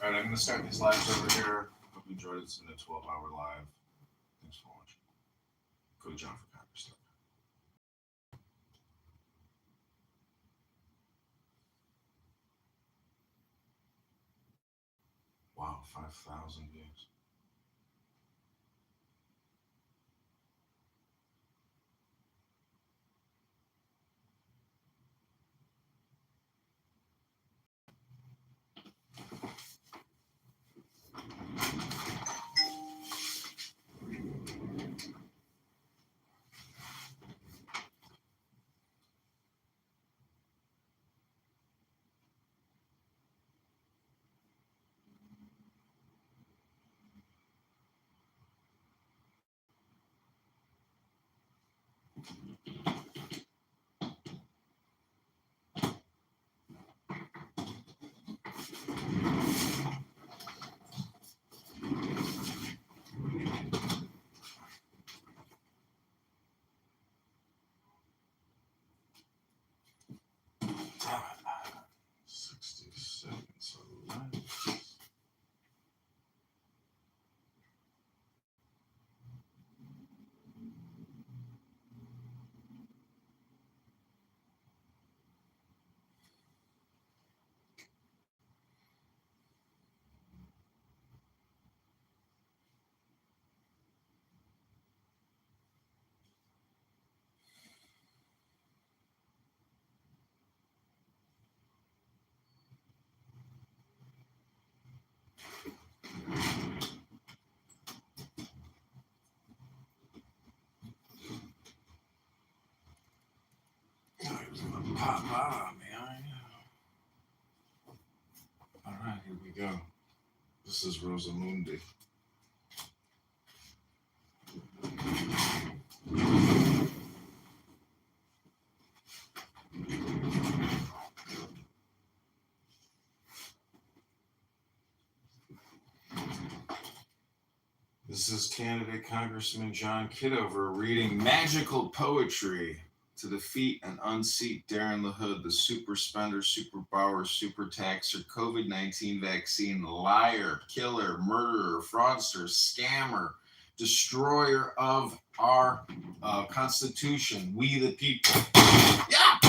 All right, I'm going to start these lives over here. Hope you enjoyed it. It's been a 12-hour live. Thanks for watching. Go to John for Congress. Wow, 5,000 views. Damn it. 60 seconds left. Oh, he was going to pop out on me, I know. All right, here we go. This is Rosamundi. This is candidate Congressman John Kitover reading magical poetry to defeat and unseat Darren LaHood, the super spender, superpower, super taxer, COVID-19 vaccine liar, killer, murderer, fraudster, scammer, destroyer of our Constitution, we the people. Yeah!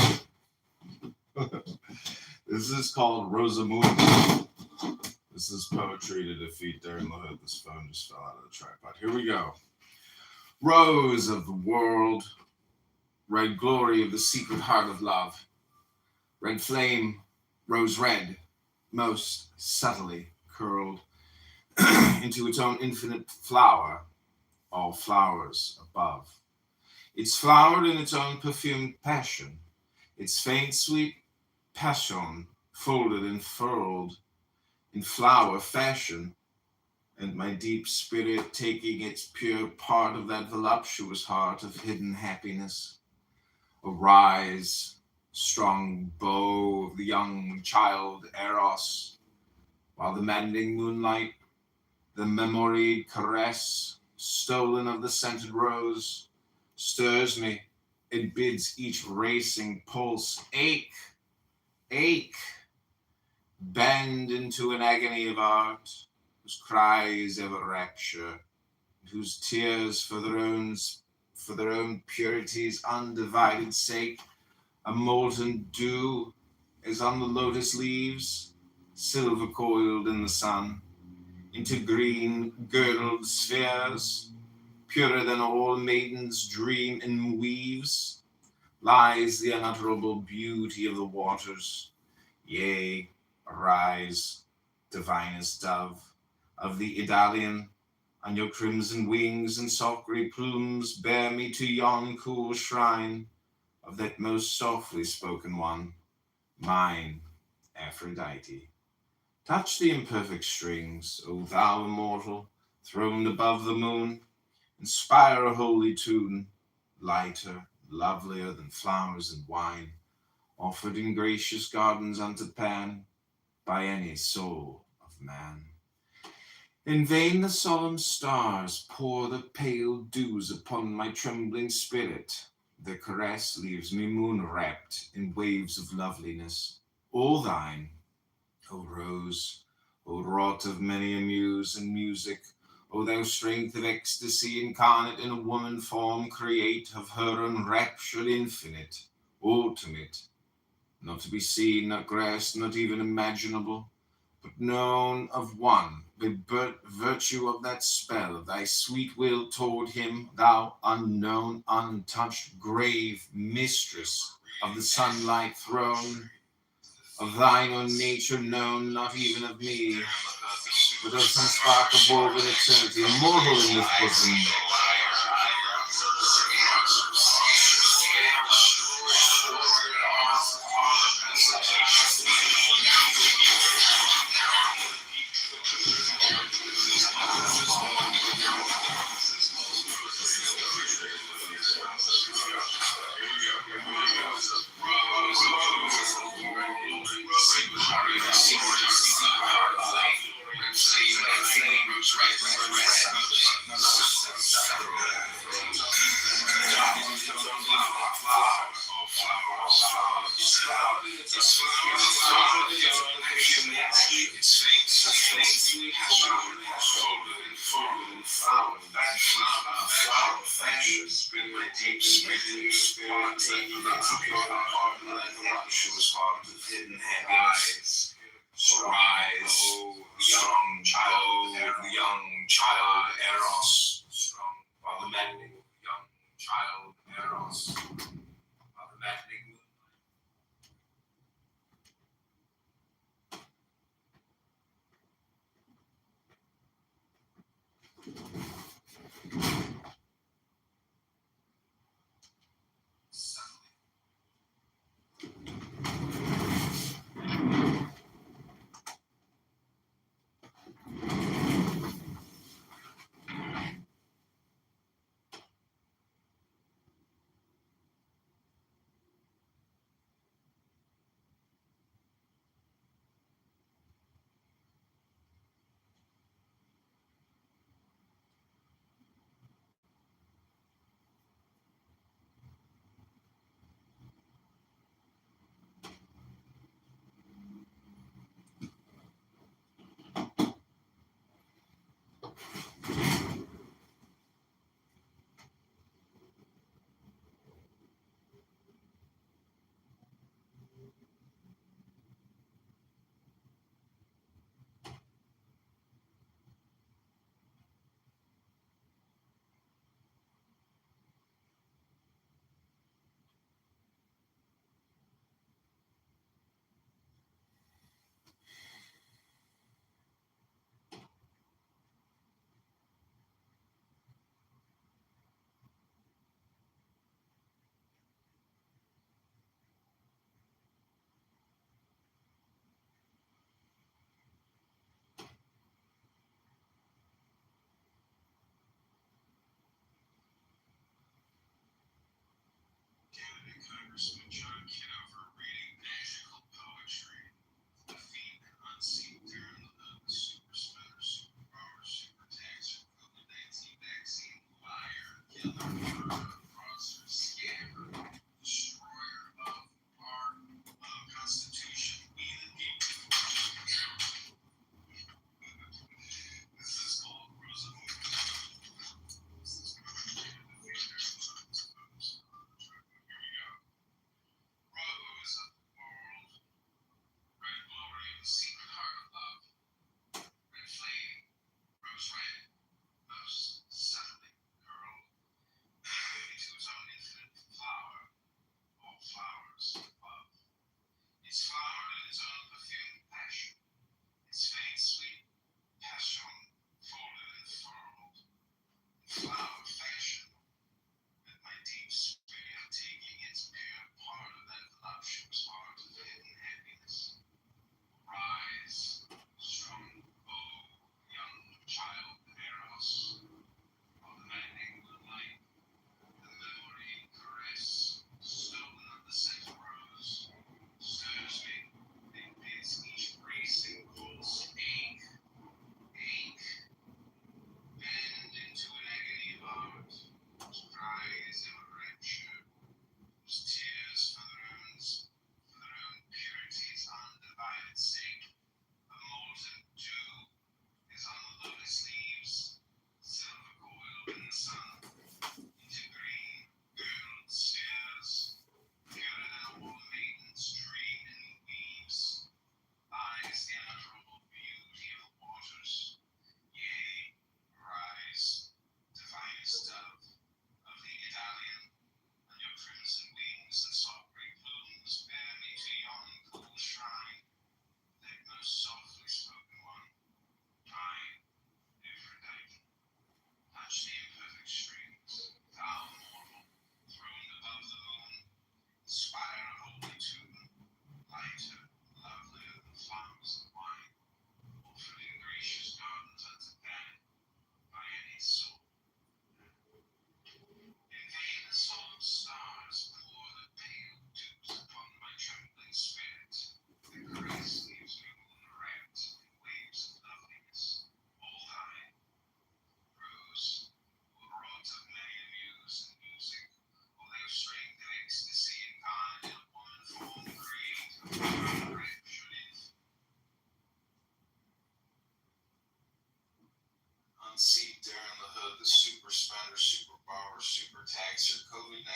This is called Rosamundi. This is poetry to defeat Darren LaHood. This phone just fell out of the tripod. Here we go. Rose of the world, red glory of the secret heart of love, red flame, rose red, most subtly curled into its own infinite flower, all flowers above. It's flowered in its own perfumed passion, its faint sweet passion folded and furled in flower fashion, and my deep spirit taking its pure part of that voluptuous heart of hidden happiness. Arise, strong bow of the young child Eros, while the maddening moonlight, the memoried caress, stolen of the scented rose, stirs me, it bids each racing pulse ache, ache, bend into an agony of art, whose cries ever rapture, and whose tears for their own purity's undivided sake, a molten dew is on the lotus leaves, silver coiled in the sun, into green girdled spheres, purer than all maidens dream and weaves, lies the unutterable beauty of the waters. Yea, arise, divinest dove of the Idalian, on your crimson wings and soft grey plumes, bear me to yon cool shrine of that most softly spoken one, mine Aphrodite. Touch the imperfect strings, O thou immortal, throned above the moon, inspire a holy tune, lighter, lovelier than flowers and wine, offered in gracious gardens unto Pan, by any soul of man. In vain the solemn stars pour the pale dews upon my trembling spirit. Their caress leaves me moon-wrapped in waves of loveliness, all thine, O rose, O wrought of many a muse and music, O thou strength of ecstasy incarnate in a woman form, create of her enraptured infinite, ultimate, not to be seen, not grasped, not even imaginable, but known of one, by virtue of that spell of thy sweet will toward him, thou unknown, untouched, grave mistress of the sunlight throne, of thine own nature known, not even of me, but of some spark of woven eternity, immortal in this bosom.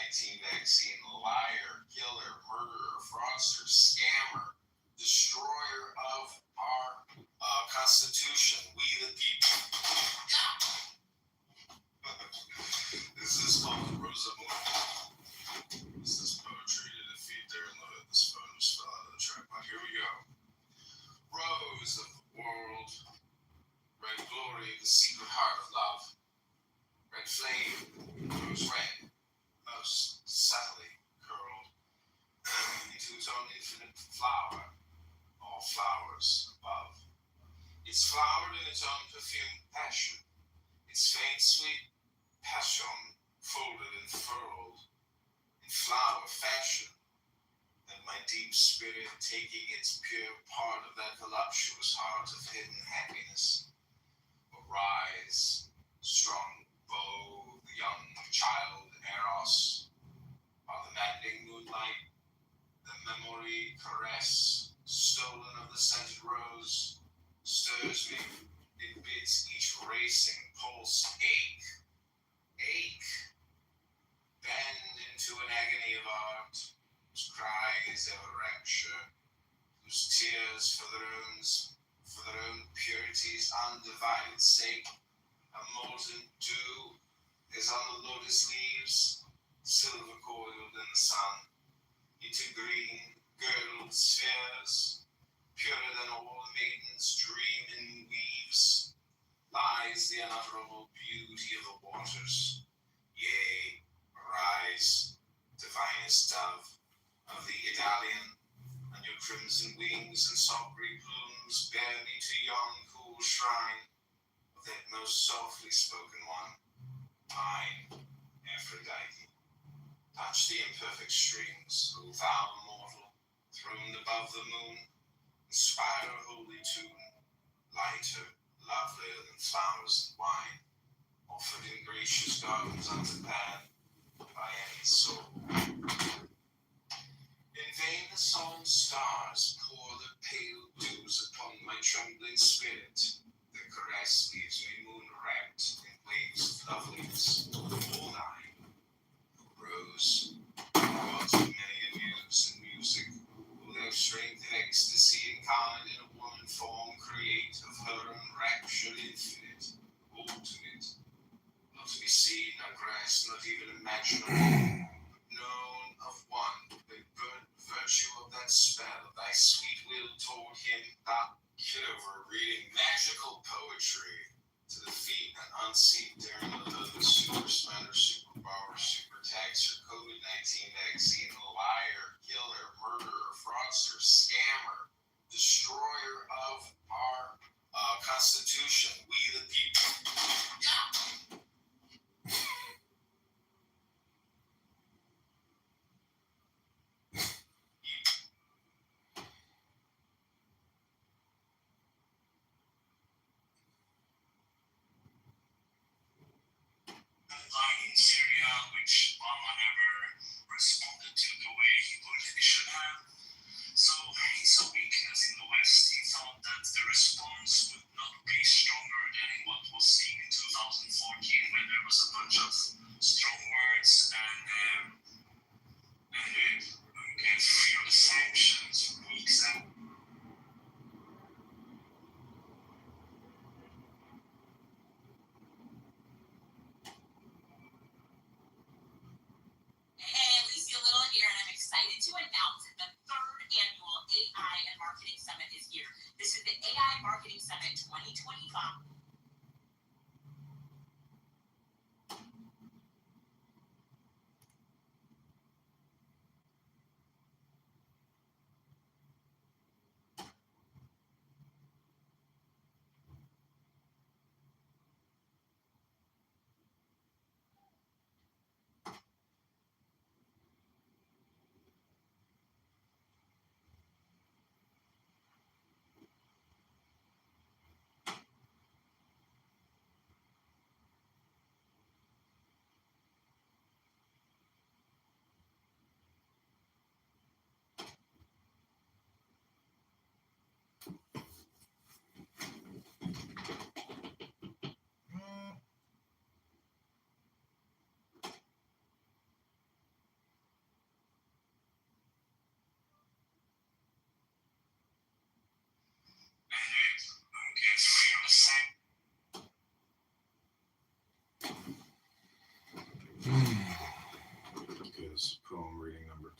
COVID-19 vaccine liar, killer, murderer, fraudster, scammer, destroyer of our Constitution, we the people. This is called Rosa Moon. This is poetry to defeat there in the hood. This phone just fell out of the tripod. Here we go. Rose of the world, red glory, the secret heart of love, red flame, rose red, most subtly curled into its own infinite flower, all flowers above. It's flowered in its own perfumed passion, its faint sweet passion folded and furled in flower fashion, and my deep spirit taking its pure part of that voluptuous heart of hidden happiness, arise, strong bow, the young child Eros, while the maddening moonlight, the memory caress, stolen of the scented rose, stirs me, it bids each racing pulse ache, bend into an agony of art, whose cries ever rapture, whose tears for their own purity's undivided sake, a molten dew is on the lotus leaves, silver coiled in the sun, into green girdled spheres, purer than all maidens dream in weaves, lies the unutterable beauty of the waters. Yea, arise, divinest dove of the Idalian, and your crimson wings and soft green plumes bear me to yon cool shrine of that most softly spoken one, mine, Aphrodite. Touch the imperfect strings, O thou immortal, throned above the moon, inspire a holy tune, lighter, lovelier than flowers and wine, offered in gracious gardens unto Pan by any soul. In vain the solemn stars pour the pale dews upon my trembling spirit. The caress leaves me moon-wrapped in waves of loveliness, all thine, Rose, gods of many a muse and music, who thou strength and ecstasy incarnate in a woman form create of her own rapture infinite, ultimate, not to be seen, not grasped, not even imaginable, known of one, the good virtue of that spell of thy sweet will toward him, thou Kitover reading magical poetry to defeat an unseat daring of the Congressman or superpower, super tax or COVID-19 vaccine, liar, killer, murderer, fraudster, scammer, destroyer of our Constitution, we the people. In Syria, which Obama never responded to the way he politically should have. So it's a weakness in the West. He thought that the response would not be stronger than what was seen in 2014, when there was a bunch of strong words and fear the sanctions weeks out. Hey, Lucy Little here, and I'm excited to announce that the third annual AI and Marketing Summit is here. This is the AI Marketing Summit 2025.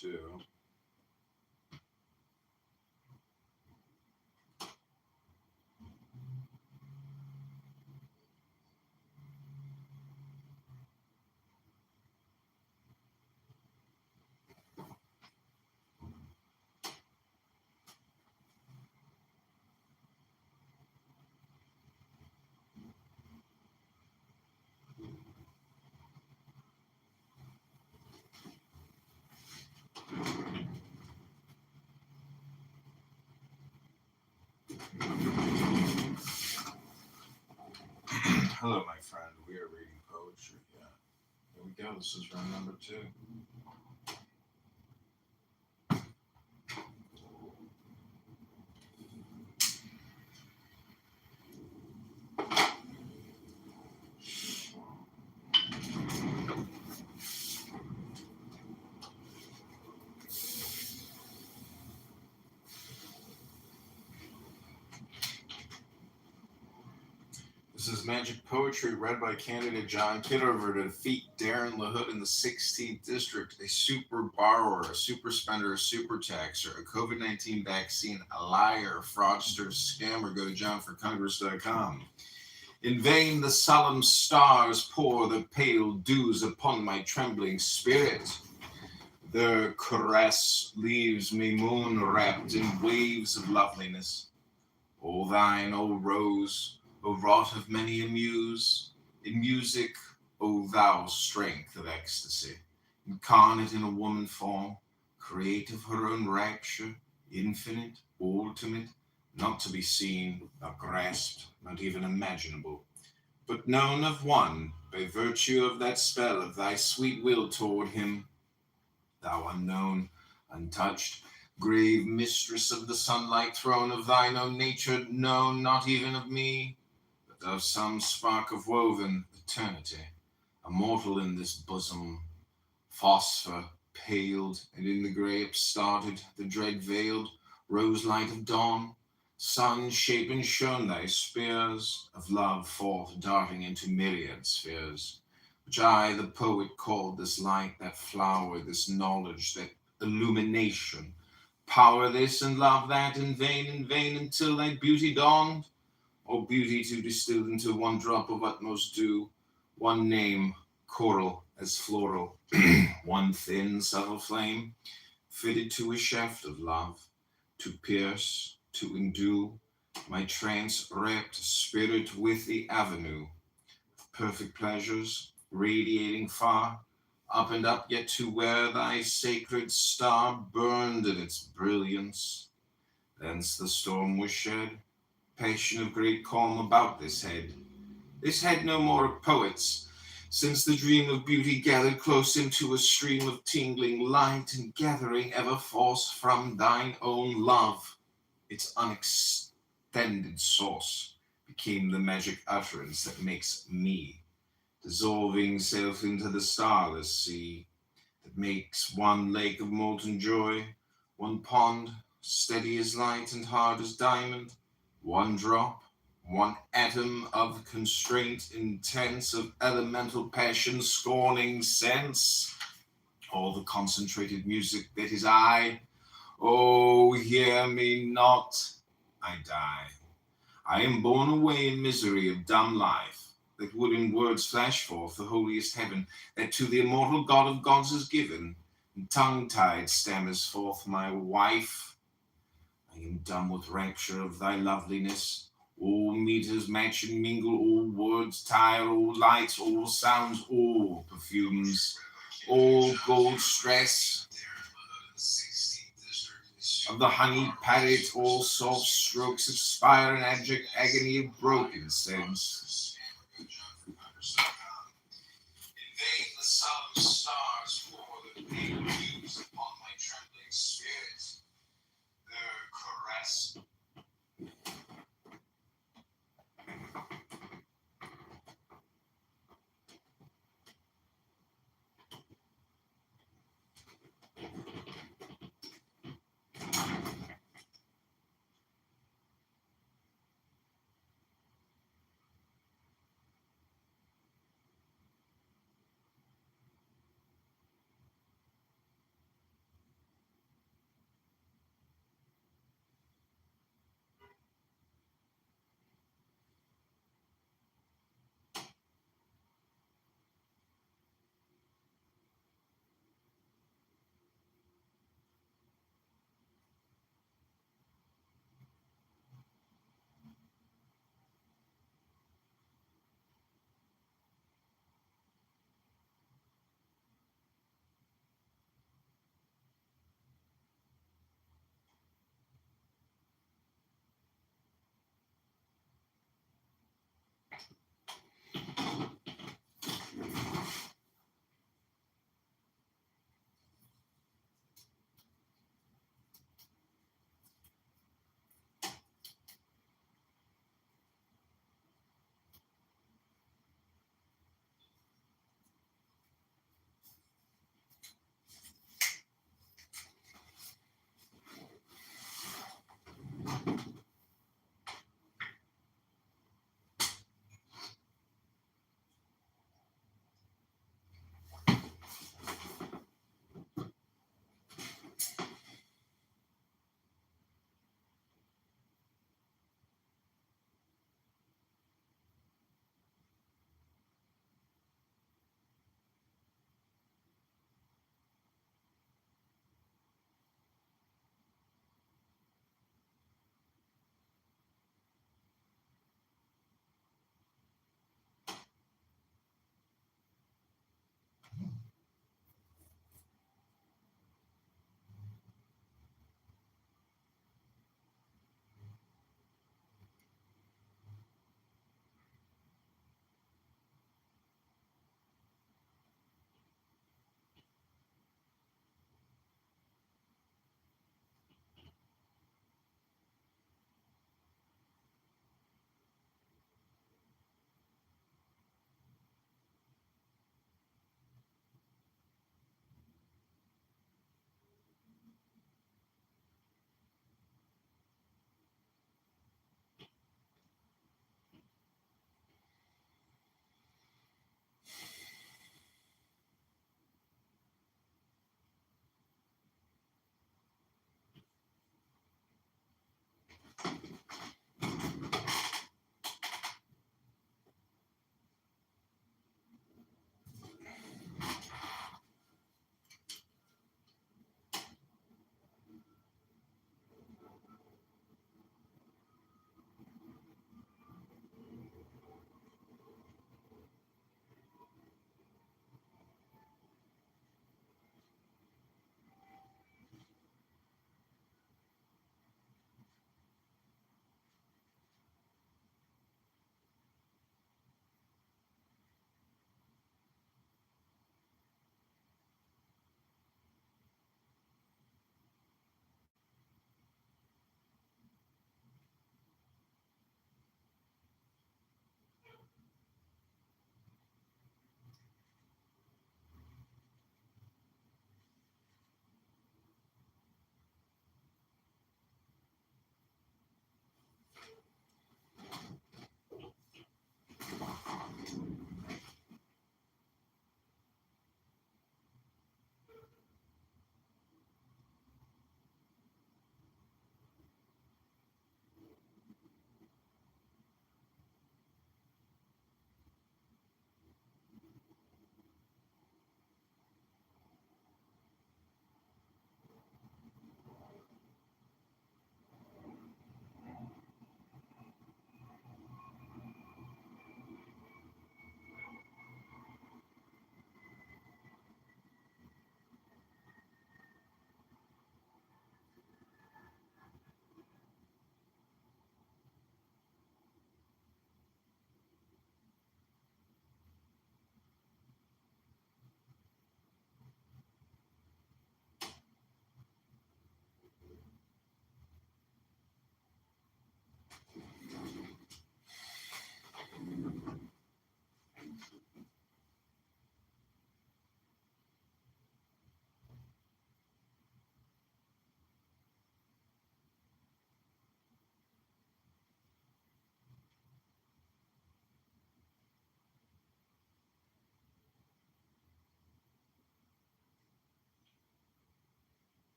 2. Hello, my friend. We are reading poetry. Yeah. Here we go. This is round number 2. This is Magic Poetry read by candidate John Kitover to defeat Darren LaHood in the 16th District, a super borrower, a super spender, a super taxer, a COVID-19 vaccine, a liar, fraudster, scammer. Go to johnforcongress.com. In vain the solemn stars pour the pale dews upon my trembling spirit. Their caress leaves me moon-wrapped in waves of loveliness. O thine, O rose, O wrought of many a muse, in music, O thou strength of ecstasy, incarnate in a woman form, create of her own rapture, infinite, ultimate, not to be seen, not grasped, not even imaginable, but known of one by virtue of that spell of thy sweet will toward him, thou unknown, untouched, grave mistress of the sunlight throne of thine own nature, known not even of me, but of some spark of woven eternity, immortal in this bosom, phosphor paled, and in the grey upstarted, the dread veiled, rose light of dawn, sun shapen shone thy spears of love forth darting into myriad spheres, which I, the poet, called this light, that flower, this knowledge, that illumination, power this and love that, in vain, until thy beauty dawned, or beauty to distill into one drop of utmost dew, one name, choral as floral, one thin, subtle flame, fitted to a shaft of love, to pierce, to endue my trance-wrapped spirit with the avenue of perfect pleasures, radiating far, up and up yet to where thy sacred star burned in its brilliance. Thence the storm was shed, passion of great calm about this head no more of poets, since the dream of beauty gathered close into a stream of tingling light, and gathering ever force from thine own love, its unextended source became the magic utterance that makes me, dissolving self into the starless sea, that makes one lake of molten joy, one pond steady as light and hard as diamond, one drop, one atom of constraint intense, of elemental passion scorning sense, all the concentrated music that is I. Oh, hear me not, I die. I am borne away in misery of dumb life, that would in words flash forth the holiest heaven, that to the immortal God of gods is given, and tongue-tied stammers forth my wife. I am dumb with rapture of thy loveliness. All meters match and mingle, all words tire, all lights, all sounds, all perfumes, all gold stress of the honeyed palate, all soft strokes expire in abject agony of broken sense. In vain the solemn stars pour the pale dews upon my trembling spirit. Their caress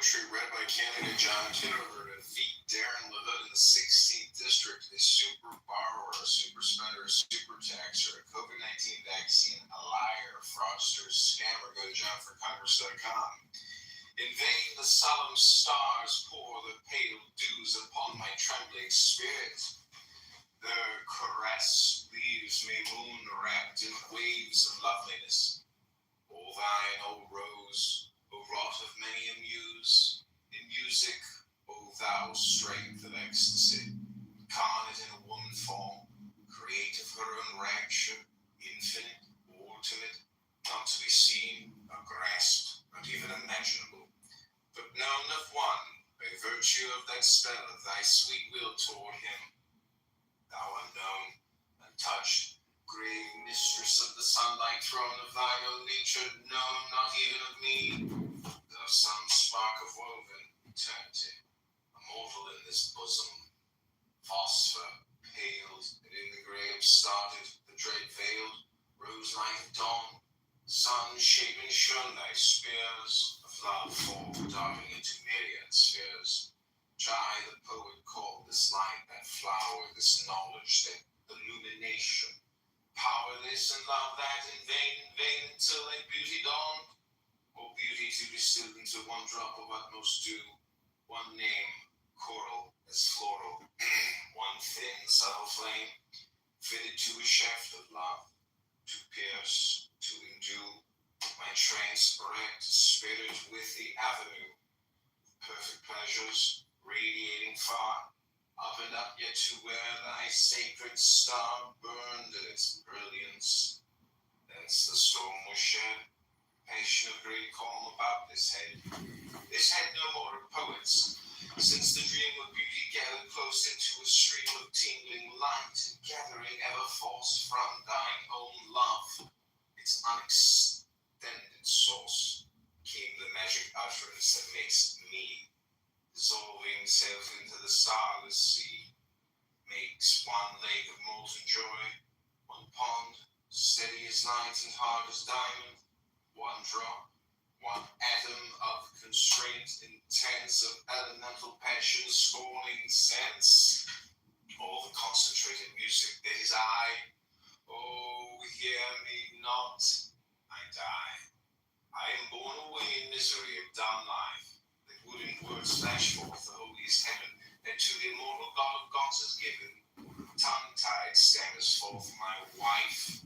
Poetry read by candidate John Kitover to defeat Darren LaHood in the 16th district. A super borrower, a super spender, a super taxer, a COVID-19 vaccine, a liar, a fraudster, a scammer. Go to johnforcongress.com. In vain the solemn stars pour the pale dews upon my trembling spirit. Their caress leaves me moon wrapped in waves of loveliness. O thine, O rose, O wrought of many a muse, in music, O thou strength of ecstasy, incarnate in a woman form, creative her own rapture, infinite, ultimate, not to be seen, or grasped, not even imaginable, but known of one, by virtue of that spell of thy sweet will toward him, thou unknown, untouched, grave mistress of the sunlight throne of thine own nature, known not even of me, thou some spark of woven eternity, immortal in this bosom, phosphor paled, and in the grave started, the dread veiled, rose light of dawn, Sun-shapen shun thy spears, of love fall darting into myriad spheres. Dry the poet called this light, that flower, this knowledge, that illumination. Power this and love that in vain, till thy beauty dawn. O beauty to be distilled into one drop of utmost dew, one name, choral as floral, one thin subtle flame, fitted to a shaft of love, to pierce, to endue my transparent spirit with the avenue, perfect pleasures, radiating far, up and up yet to where thy sacred star burned in its brilliance. Thence the storm was shed, passion of great calm about this head no more of poets, since the dream of beauty gathered close into a stream of tingling light, gathering ever force from thine own love, its unextended source, came the magic utterance that makes me, dissolving self into the starless sea, makes one lake of molten joy, one pond, steady as night and hard as diamond, one drop, one atom of constraint, intense of elemental passion, scorning sense, all the concentrated music that is I. Oh, hear me not, I die. I am born away in misery of dumb life, that would in words flash forth the holiest heaven, that to the immortal God of gods is given, tongue-tied stammers forth my wife,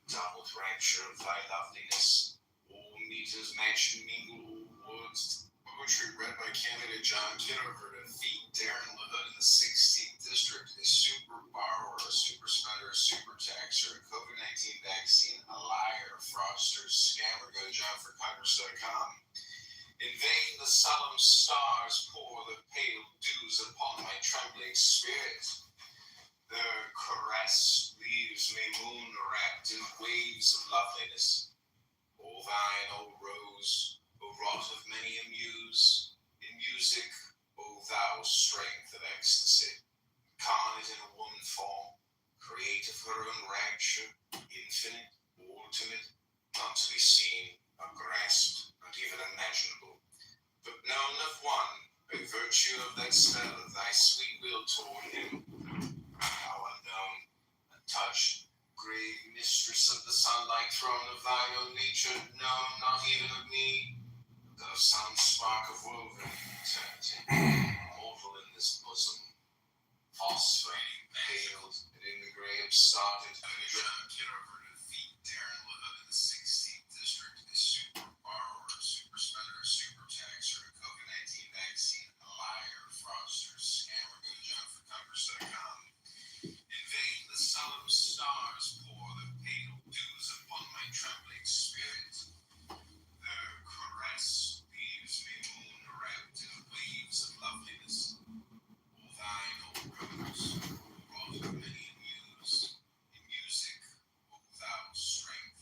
doubled rapture of thy loveliness. All meters match and mingle, all words. Poetry read by candidate John Kitover to defeat Darren LaHood in the 16th District, a super borrower, a super spender, a super taxer, a COVID-19 vaccine, a liar, fraudster, scammer. Go to johnforcongress.com. In vain the solemn stars pour the pale dews upon my trembling spirit. Their caress leaves me moon wrapped in waves of loveliness. O thine, O rose, O wrought of many a muse, in music, O thou strength of ecstasy, incarnate in a woman form, create of her own rapture, infinite, ultimate, not to be seen, or grasped, not even imaginable, but known of one, by virtue of that spell of thy sweet will toward him, how unknown, untouched, grave mistress of the sunlight throne of thine own nature, known not even of me, though some spark of woven eternity, mortal in this bosom, phosphating, paled, and in the grey upstarted, John Kitover to defeat Darren LaHood in the 16th District, a super borrower, super spender, super taxer, a COVID-19 vaccine, a liar, fraudster, scammer. Go to johnforcongress.com. In vain the solemn stars pour the pale dews upon my trembling spirit. Their caress leaves me moon wrapped in waves of loveliness. O thine, O rose, O wrought of many a muse, in music, O thou strength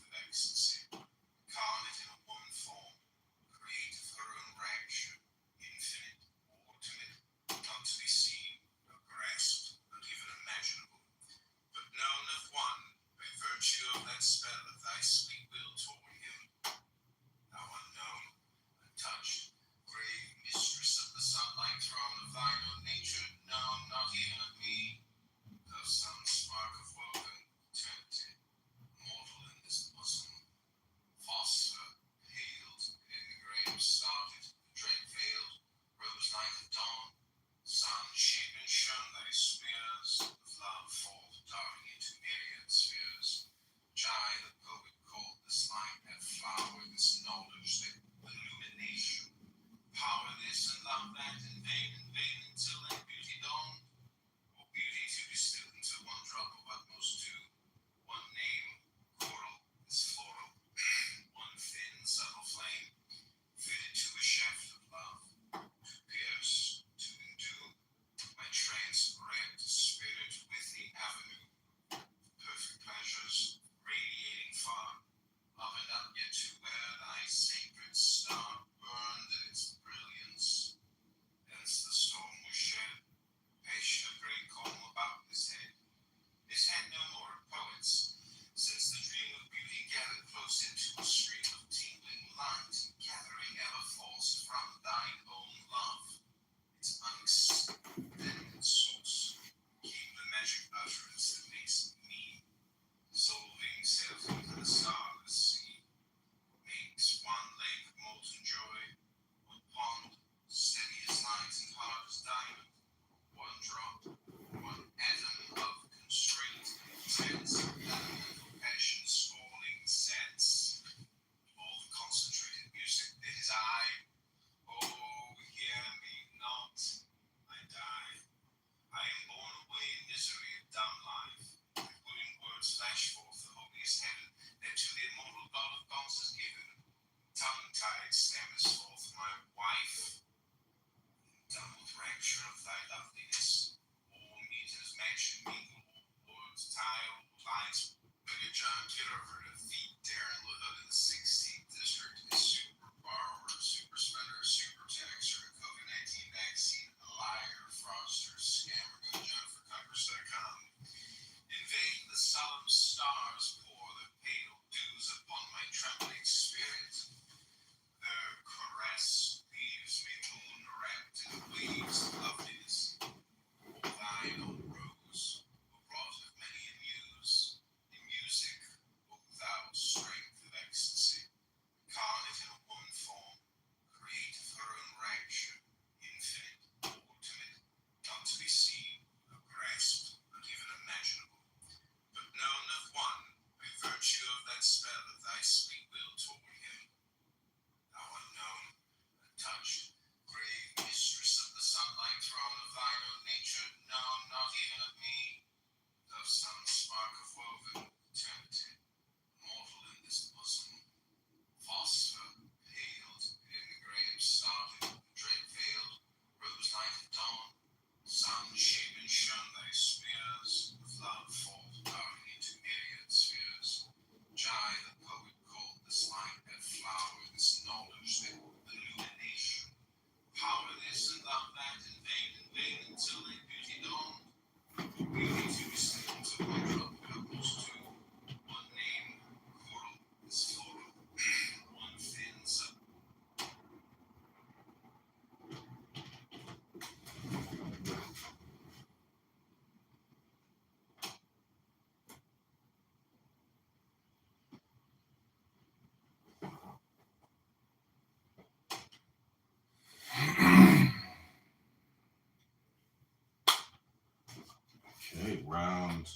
round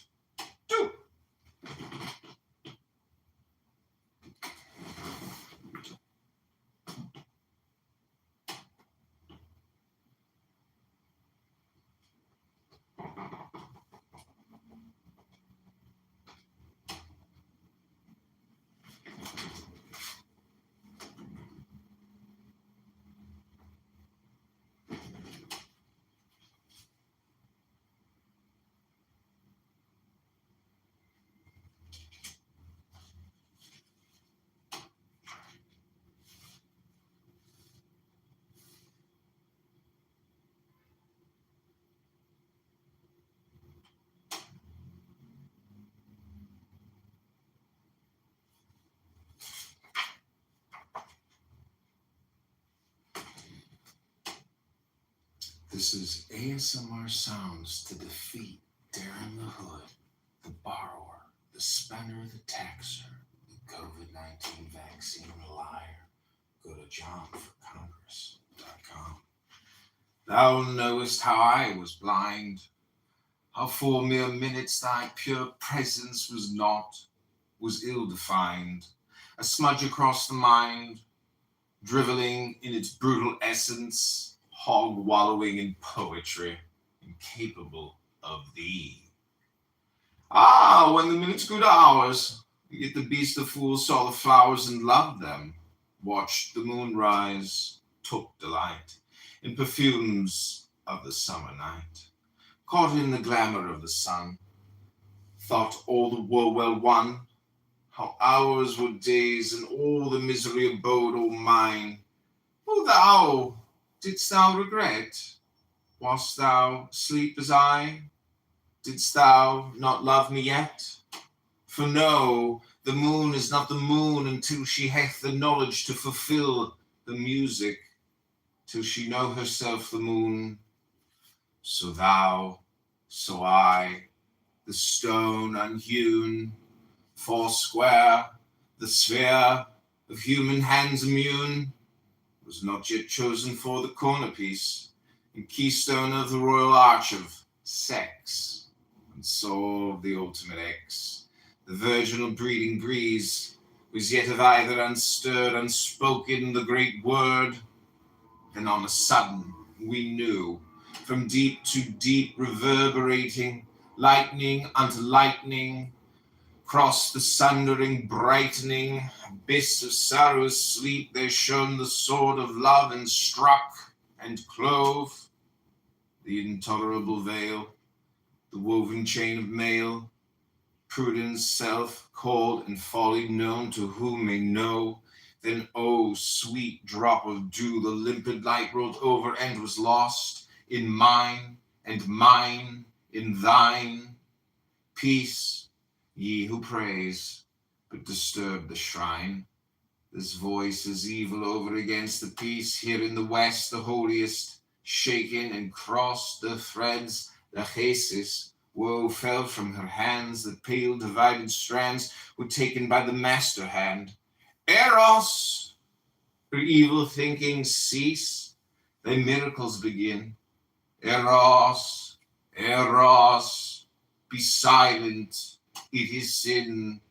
two. This is ASMR sounds to defeat Darren the Hood, the borrower, the spender, the taxer, the COVID-19 vaccine liar. Go to johnforcongress.com. Thou knowest how I was blind, how for mere minutes thy pure presence was not, was ill-defined, a smudge across the mind, driveling in its brutal essence, hog wallowing in poetry, incapable of thee. Ah, when the minutes grew to hours, yet the beast of fools saw the flowers and loved them, watched the moon rise, took delight in perfumes of the summer night, caught in the glamour of the sun, thought all the world well won, how hours were days and all the misery abode all mine. O thou, didst thou regret? Wast thou asleep as I? Didst thou not love me yet? For no, the moon is not the moon until she hath the knowledge to fulfill the music, till she know herself the moon. So thou, so I, the stone unhewn, foursquare, the sphere of human hands immune, was not yet chosen for the corner piece and keystone of the royal arch of sex, and soul of the ultimate X. The virginal breeding breeze was yet of either unstirred, unspoken, the great word. Then on a sudden we knew, from deep to deep reverberating, lightning unto lightning, cross the sundering, brightening abyss of sorrow's sleep, there shone the sword of love and struck and clove the intolerable veil, the woven chain of mail, prudence, self, called and folly known to whom may know. Then, oh, sweet drop of dew, the limpid light rolled over and was lost in mine, and mine in thine. Peace, ye who praise, but disturb the shrine. This voice is evil over against the peace here in the west, the holiest, shaken and crossed the threads, the chasis. Woe fell from her hands, the pale divided strands were taken by the master hand. Eros, her evil thinkings cease, thy miracles begin. Eros, Eros, be silent, it is sin,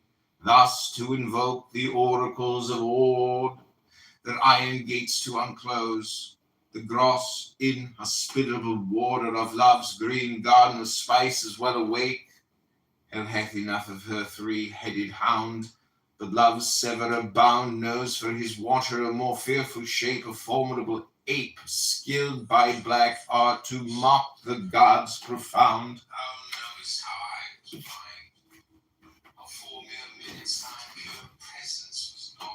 thus to invoke the oracles of Ord, their iron gates to unclose. The gross, inhospitable warder of love's green garden of spice is well awake. Hell hath enough of her three-headed hound, but love's severer bound knows for his watcher a more fearful shape, a formidable ape, skilled by black art to mock the gods profound. Thou knowest how I was blind, how for mere minutes thy pure presence was not.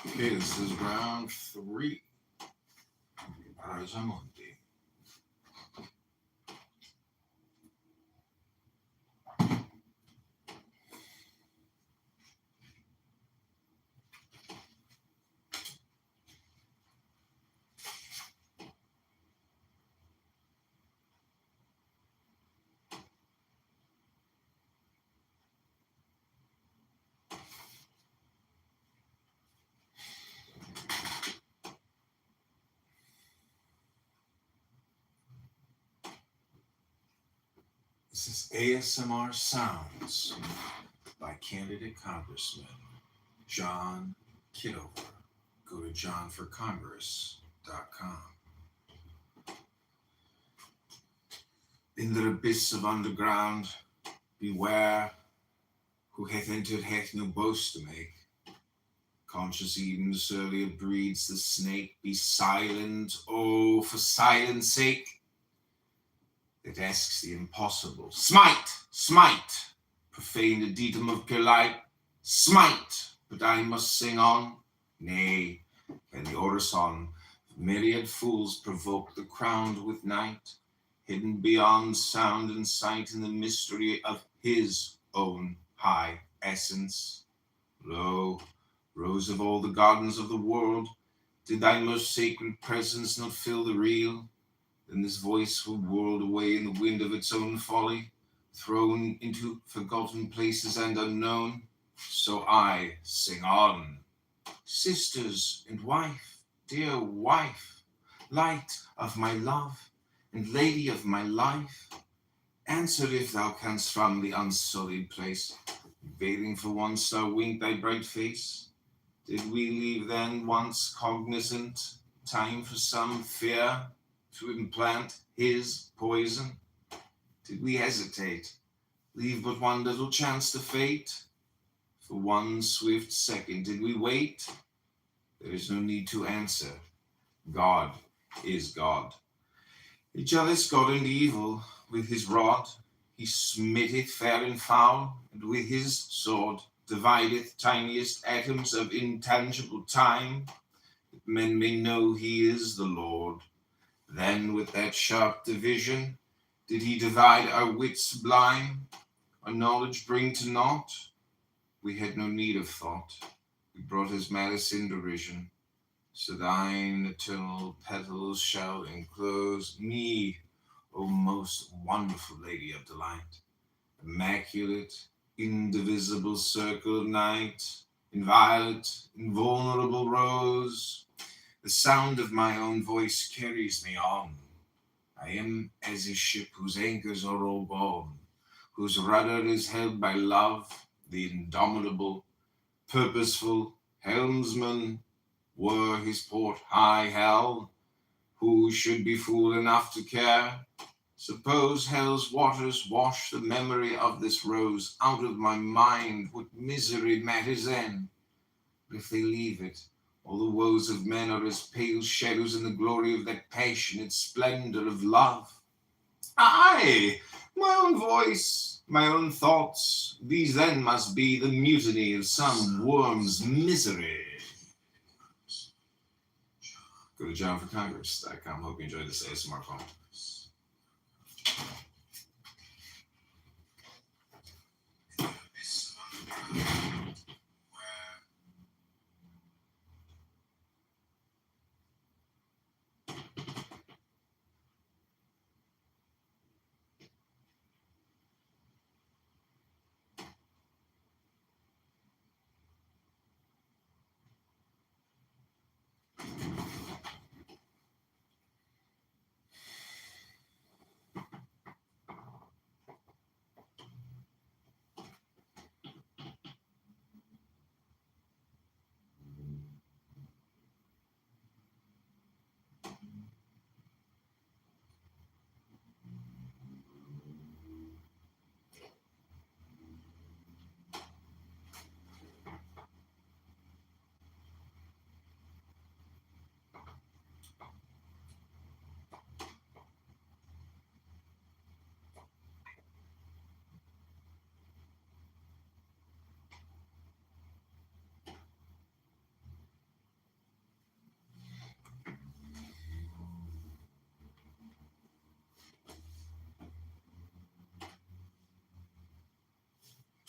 Okay, this is round 3. Rajamundi. This is ASMR Sounds by candidate Congressman John Kitover. Go to johnforcongress.com. In the abyss of underground, beware, who hath entered hath no boast to make. Conscious Eden's earlier breeds the snake. Be silent, oh, for silence sake. That asks the impossible. Smite, smite, profane the datum of pure light. Smite, but I must sing on. Nay, can the orison of myriad fools provoke the crowned with night, hidden beyond sound and sight in the mystery of his own high essence? Lo, rose of all the gardens of the world, did thy most sacred presence not fill the real? Then this voice were whirled away in the wind of its own folly, thrown into forgotten places and unknown. So I sing on. Sisters and wife, dear wife, light of my love and lady of my life, answer if thou canst from the unsullied place, bathing for once thou wink thy bright face. Did we leave then once cognizant time for some fear to implant his poison? Did we hesitate, leave but one little chance to fate? For one swift second did we wait? There is no need to answer. God is God. A jealous God and evil, with his rod he smiteth fair and foul, and with his sword divideth tiniest atoms of intangible time, that men may know he is the Lord. Then with that sharp division did he divide our wits sublime, our knowledge bring to naught. We had no need of thought, we brought his malice in derision. So thine eternal petals shall enclose me, O most wonderful lady of delight, immaculate, indivisible circle of night, inviolate, invulnerable rose. The sound of my own voice carries me on. I am as a ship whose anchors are all gone, whose rudder is held by love, the indomitable, purposeful helmsman. Were his port high hell, who should be fool enough to care? Suppose hell's waters wash the memory of this rose out of my mind, what misery matters then? But if they leave it, all the woes of men are as pale shadows in the glory of that passionate splendor of love. Aye, my own voice, my own thoughts, these then must be the mutiny of some worm's misery. Go to johnforcongress.com. Hope you enjoyed this ASMR poem.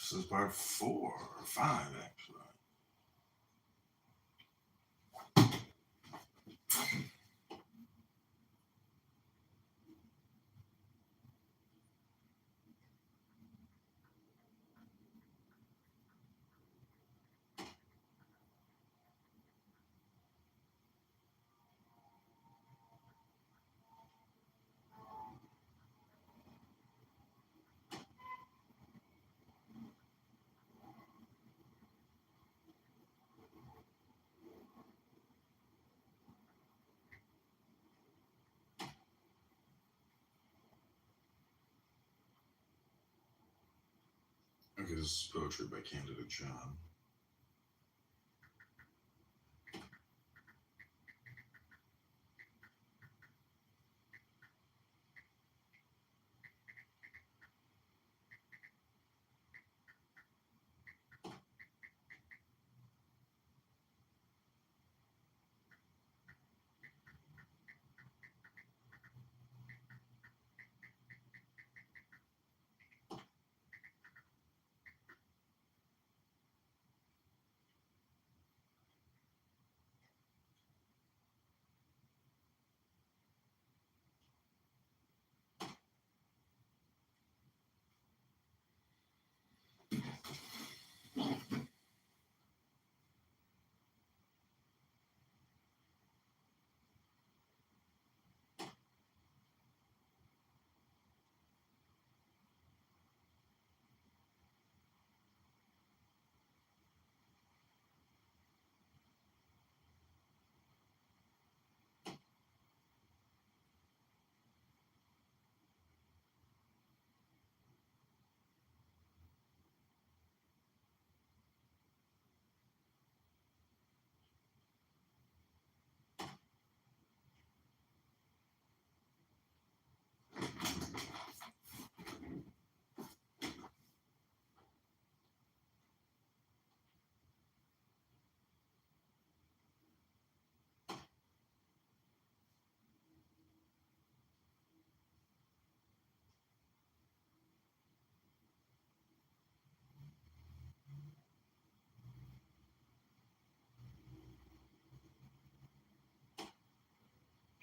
This is part 4 or 5, actually. Okay, this is poetry by Candidate John.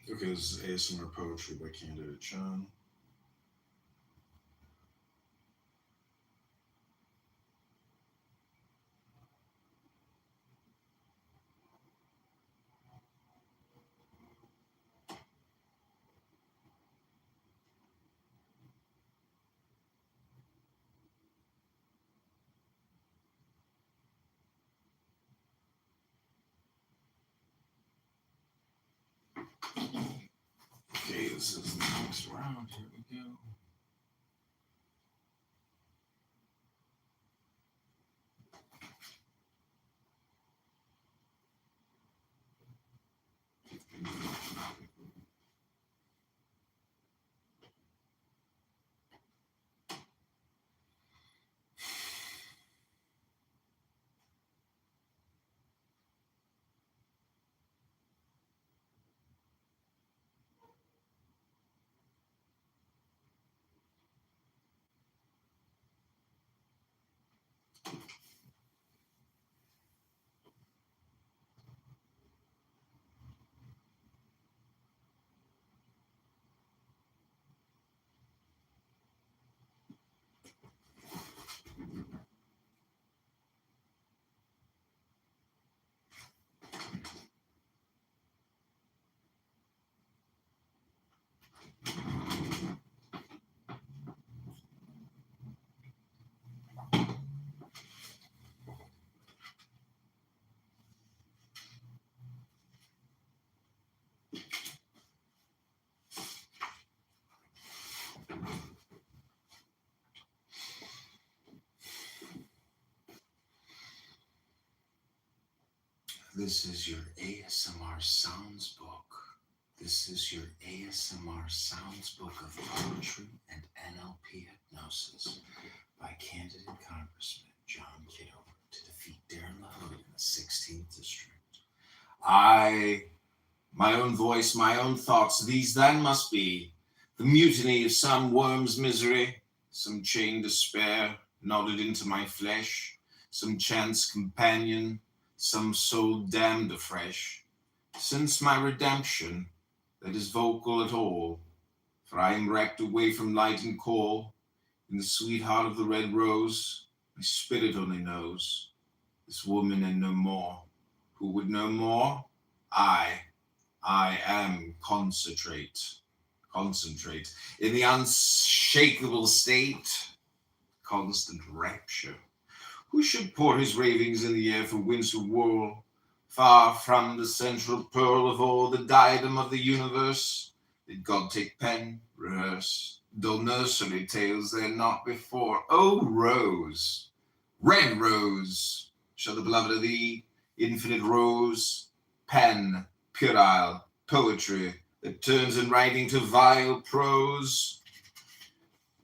Okay, this is ASMR poetry by Candidate John. Okay, this is the next round. Here we go. This is your ASMR Sounds book. This is your ASMR Sounds book of poetry and NLP hypnosis by candidate Congressman John Kitover to defeat Darren LaHood in the 16th district. My own voice, my own thoughts, these then must be the mutiny of some worm's misery, some chained despair, nodded into my flesh, some chance companion, some soul damned afresh. Since my redemption, that is vocal at all, for I am racked away from light and call, in the sweet heart of the red rose, my spirit only knows this woman and no more. Who would know more? I am concentrate in the unshakable state, constant rapture. Who should pour his ravings in the air for winds to whirl, far from the central pearl of all, the diadem of the universe? Did God take pen, rehearse, dull nursery tales there not before? O rose, red rose, shall the beloved of thee, infinite rose, pen, puerile, poetry, that turns in writing to vile prose?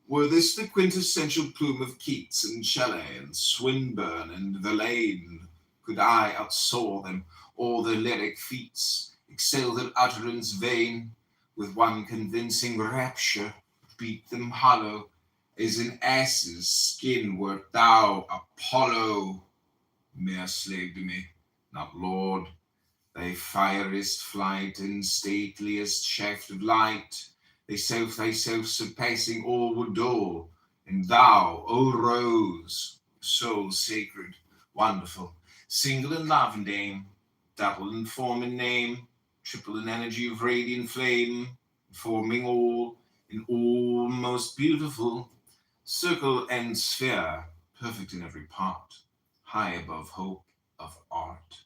Were this the quintessential plume of Keats and Shelley and Swinburne and Verlaine, could I outsoar them, all their lyric feats, excel their utterance vain, with one convincing rapture, beat them hollow, as an ass's skin wert thou Apollo, mere slave to me, not lord. Thy fieriest flight and stateliest shaft of light, thyself surpassing all would dole, and thou, O rose, soul sacred, wonderful, single in love and aim, double in form and name, triple in energy of radiant flame, forming all in all most beautiful, circle and sphere, perfect in every part, high above hope of art.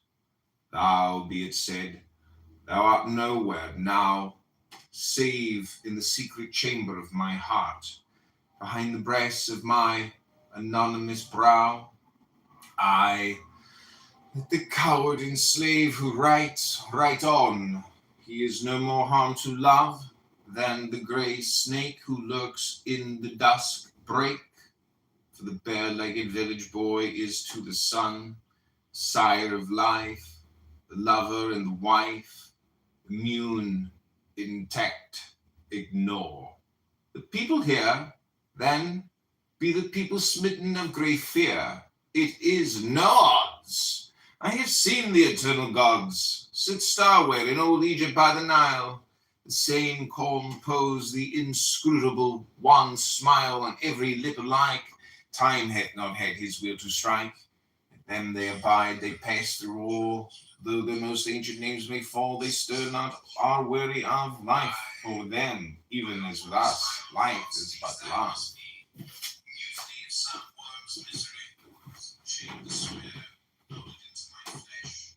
Thou, be it said, thou art nowhere now, save in the secret chamber of my heart, behind the brass of my anonymous brow. I, the coward and slave who writes, write on. He is no more harm to love than the grey snake who lurks in the dusk brake. For the bare-legged village boy is to the sun, sire of life, the lover and the wife, immune, intact, ignore. The people here, then, be the people smitten of grey fear. It is nods. I have seen the eternal gods sit starware in old Egypt by the Nile. The same calm pose, the inscrutable wan smile on every lip alike. Time hath not had his will to strike. Them they abide, they pass through all. Though their most ancient names may fall, they stir not, are weary of life. For them, even as with us, life is but love. Mutiny of some worm's misery, shame despair, loaded into my flesh.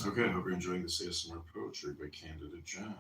Okay, I hope you're enjoying this ASMR poetry by Candida Jam.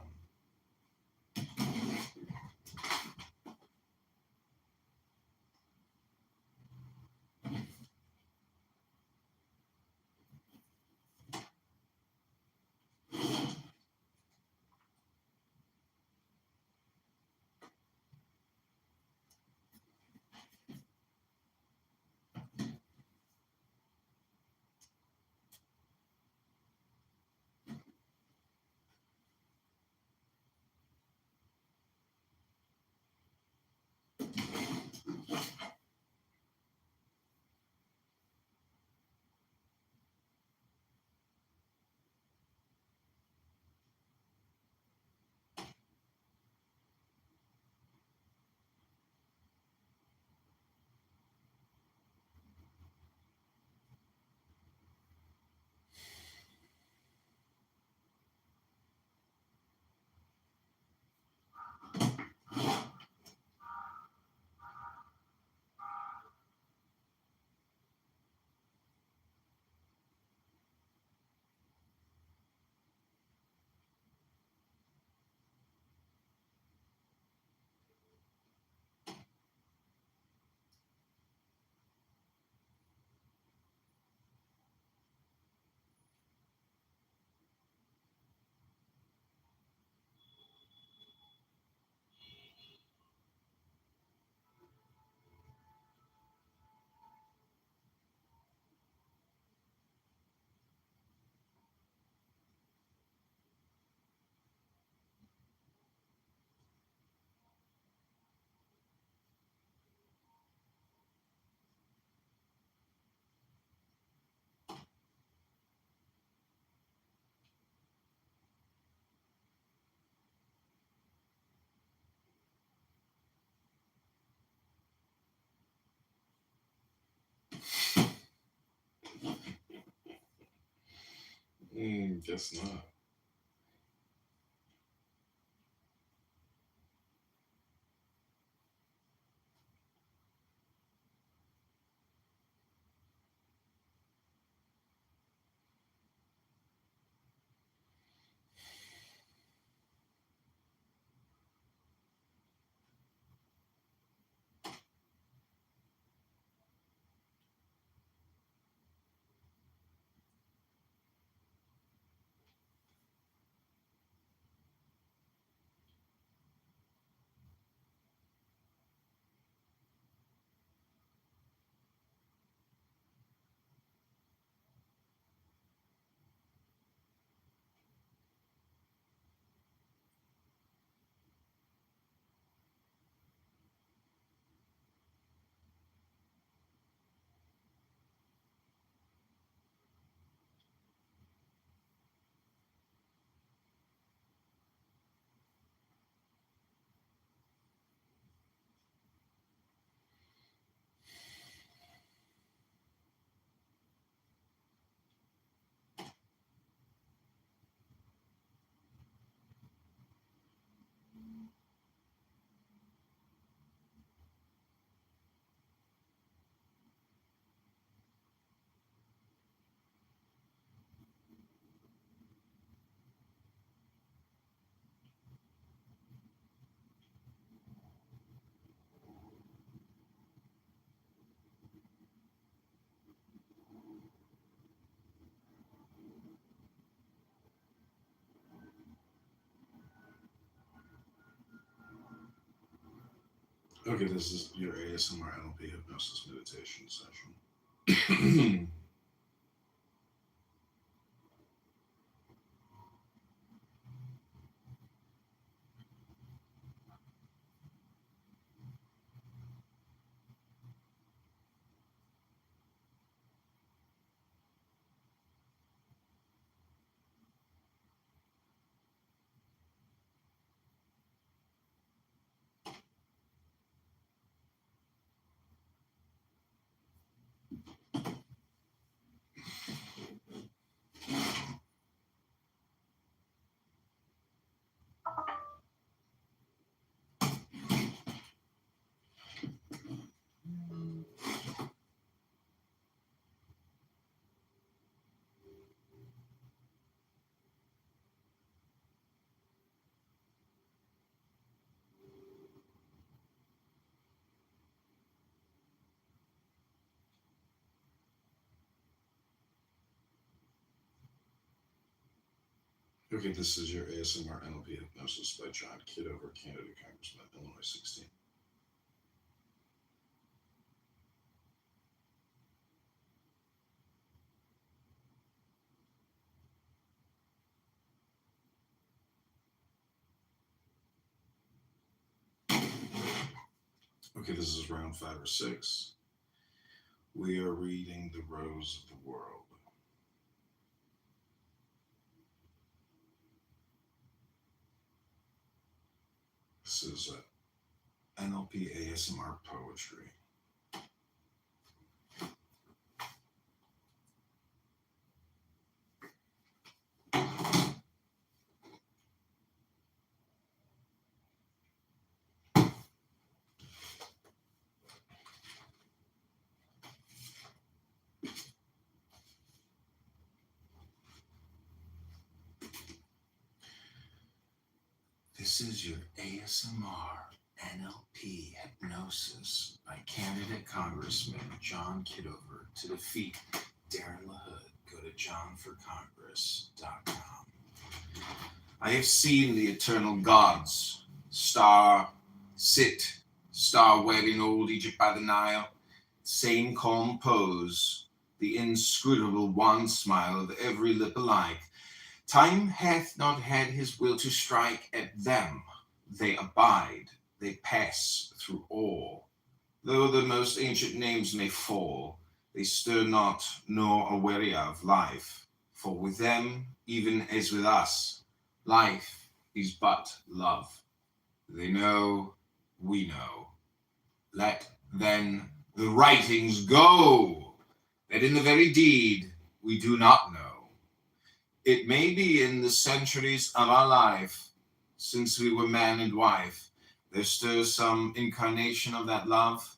Guess not. Okay, this is your ASMR NLP hypnosis meditation session. Okay, this is your ASMR NLP hypnosis by John Kitover, candidate Congressman, Illinois 16. Okay, this is round 5 or 6. We are reading The Rose of the World. This is NLP ASMR poetry. This is your ASMR NLP hypnosis by candidate Congressman John Kitover to defeat Darren LaHood. Go to johnforcongress.com. I have seen the eternal gods, star wearing old Egypt by the Nile, same calm pose, the inscrutable wan smile of every lip alike. Time hath not had his will to strike at them. They abide, they pass through all. Though the most ancient names may fall, they stir not nor are weary of life. For with them, even as with us, life is but love. They know, we know. Let then the writings go, that in the very deed we do not know. It may be in the centuries of our life, since we were man and wife, there stirs some incarnation of that love,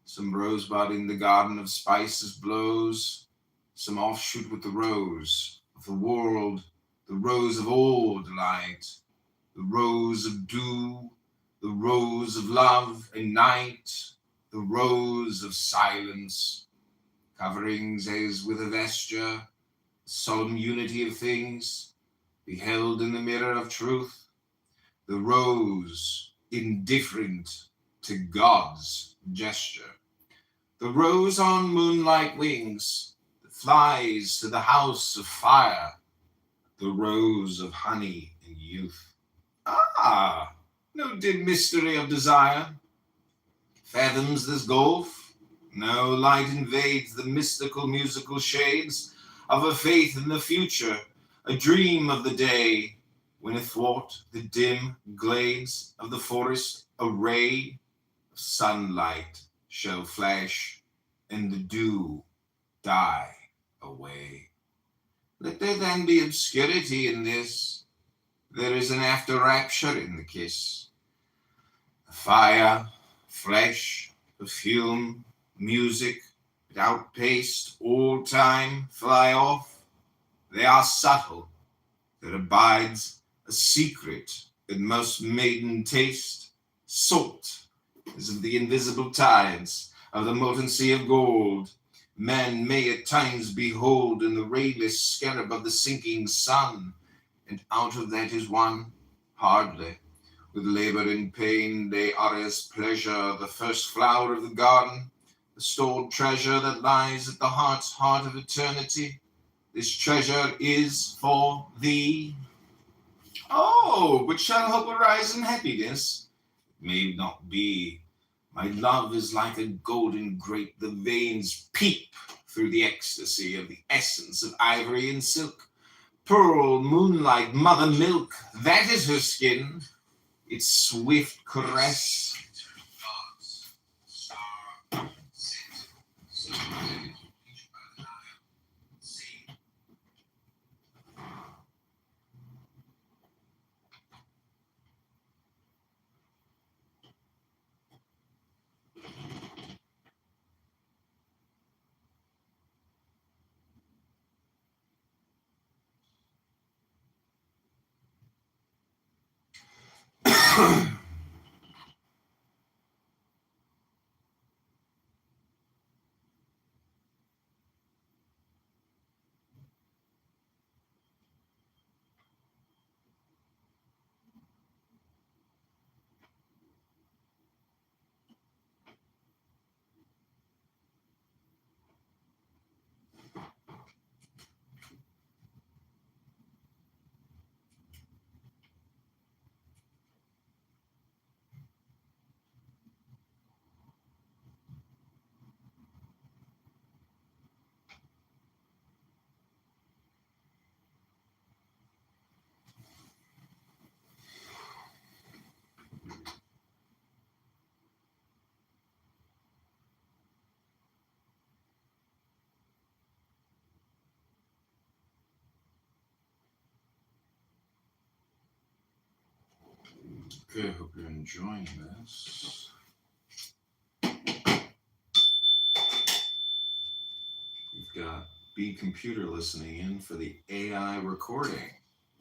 some rosebud in the garden of spices blows, some offshoot with the rose of the world, the rose of all delight, the rose of dew, the rose of love and night, the rose of silence, coverings as with a vesture, solemn unity of things, beheld in the mirror of truth, the rose indifferent to God's gesture, the rose on moonlight wings that flies to the house of fire, the rose of honey and youth. Ah, no dim mystery of desire fathoms this gulf. No light invades the mystical musical shades of a faith in the future, a dream of the day, when athwart the dim glades of the forest a ray of sunlight shall flash, and the dew die away. Let there then be obscurity in this. There is an after rapture in the kiss. Fire, flesh, perfume, music, outpaced all time fly off. They are subtle. There abides a secret in most maiden taste. Salt is of the invisible tides of the molten sea of gold. Man may at times behold in the rayless scarab of the sinking sun, and out of that is one, hardly. With labor and pain they are as pleasure, the first flower of the garden, the stored treasure that lies at the heart's heart of eternity. This treasure is for thee. Oh, but shall hope arise in happiness? May not be. My love is like a golden grape, the veins peep through the ecstasy of the essence of ivory and silk. Pearl, moonlight, mother milk, that is her skin. Its swift caress. Okay, hope you're enjoying this. We've got B Computer listening in for the AI recording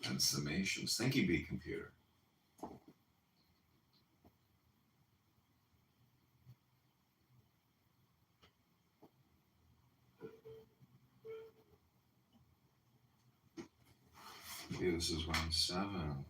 and summations. Thank you, B Computer. Okay, this is round 7.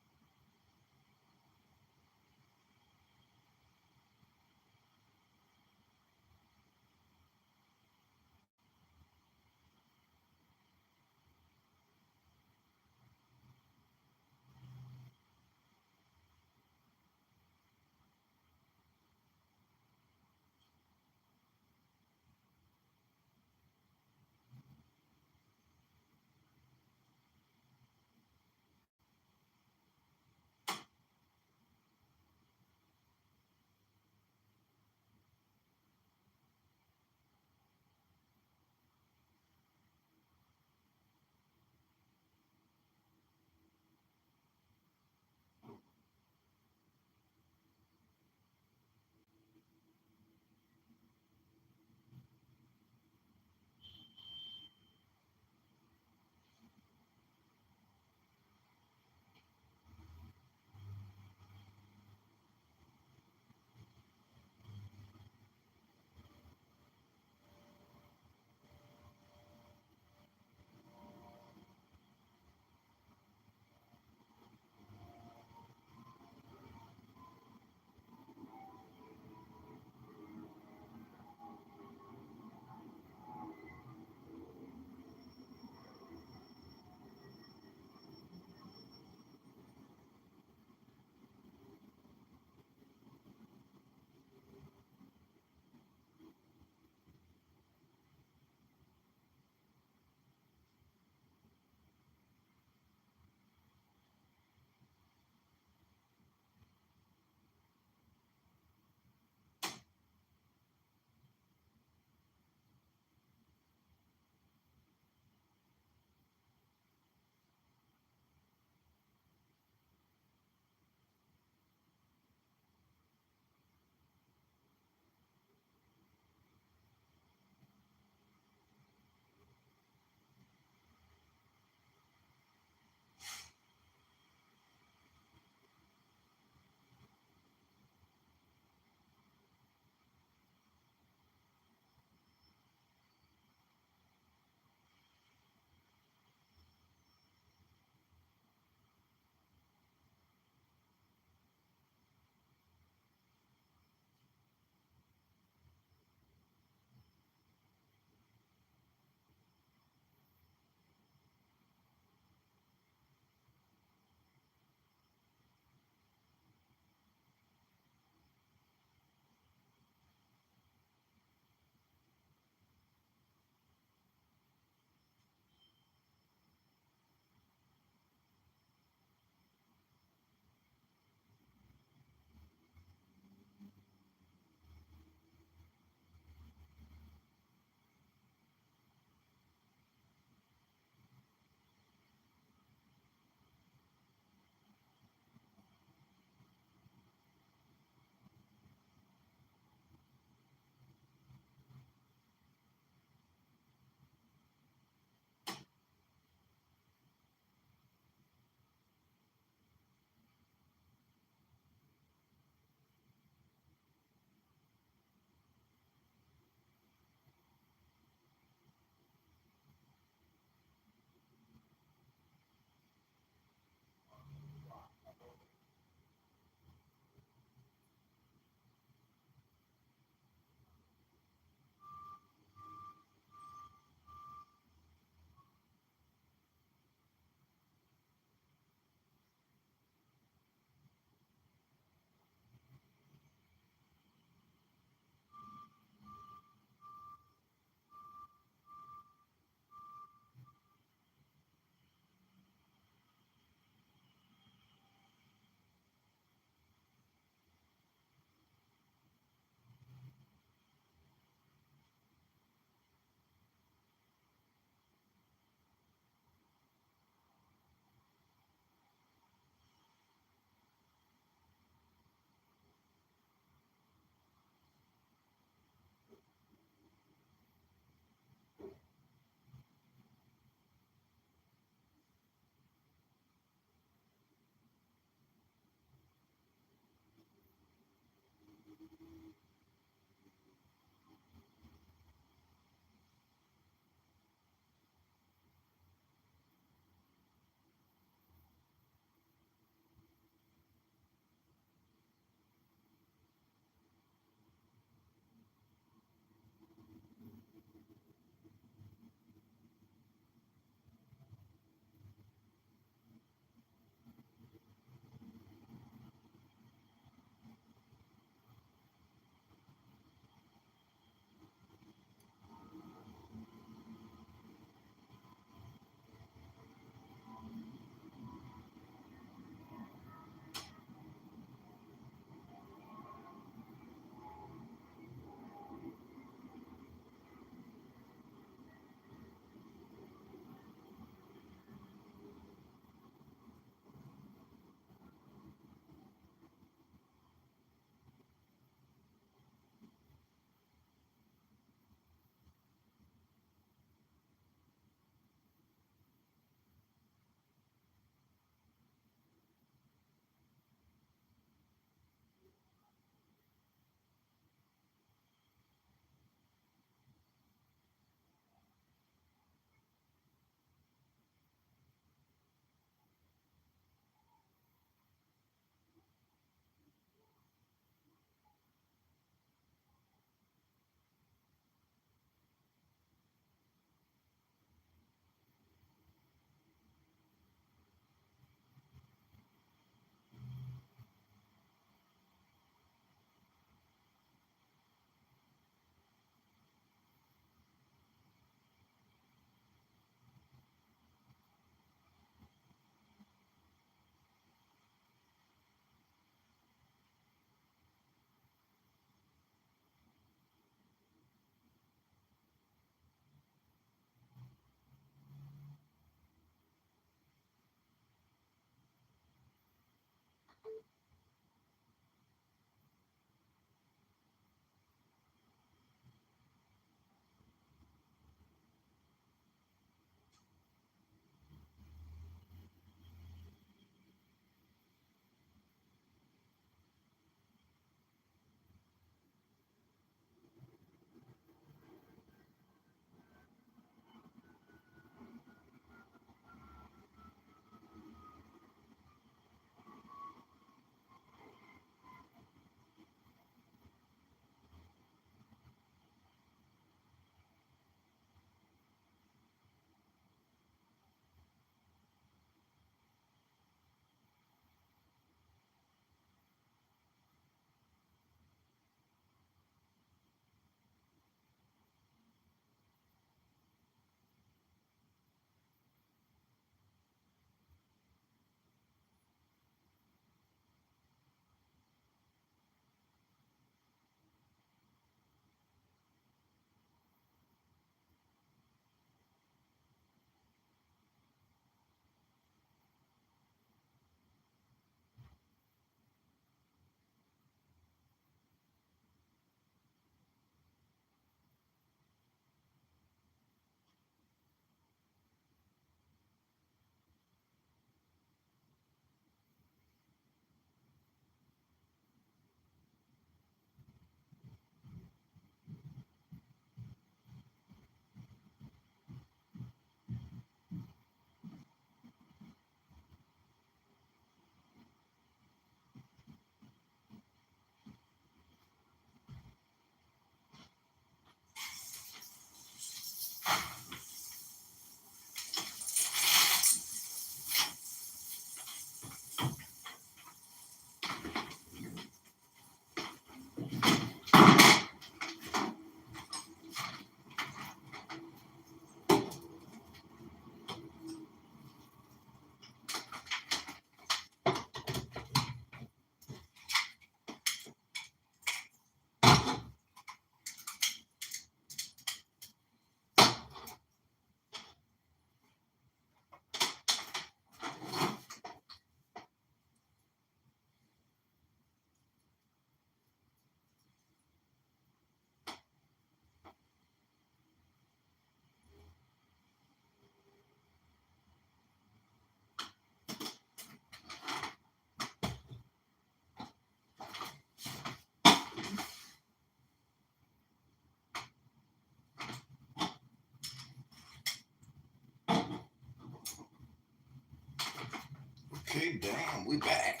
Okay, damn, we back.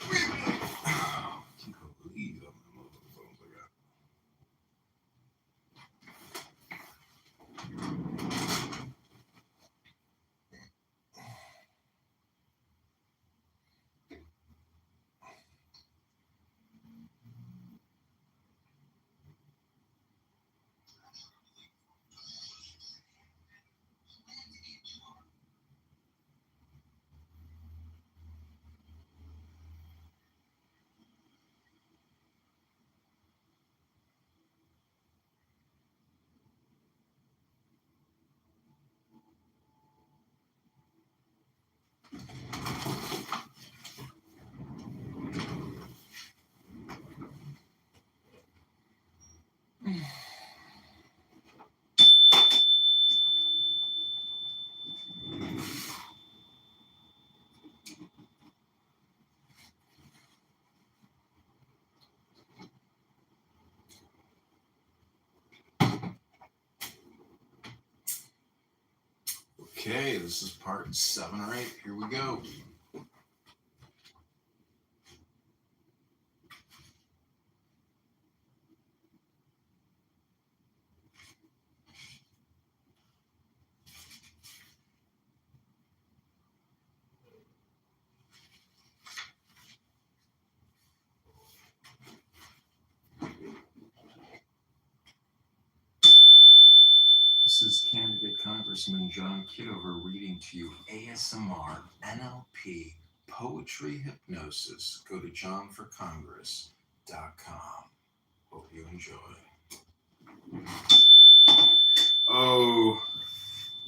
I can't believe how many motherfucking phones I got. Okay, this is part 7 or 8. Here we go. This is candidate Congressman John Kitover reading to you ASMR, NLP, poetry hypnosis. Go to johnforcongress.com. Hope you enjoy. Oh,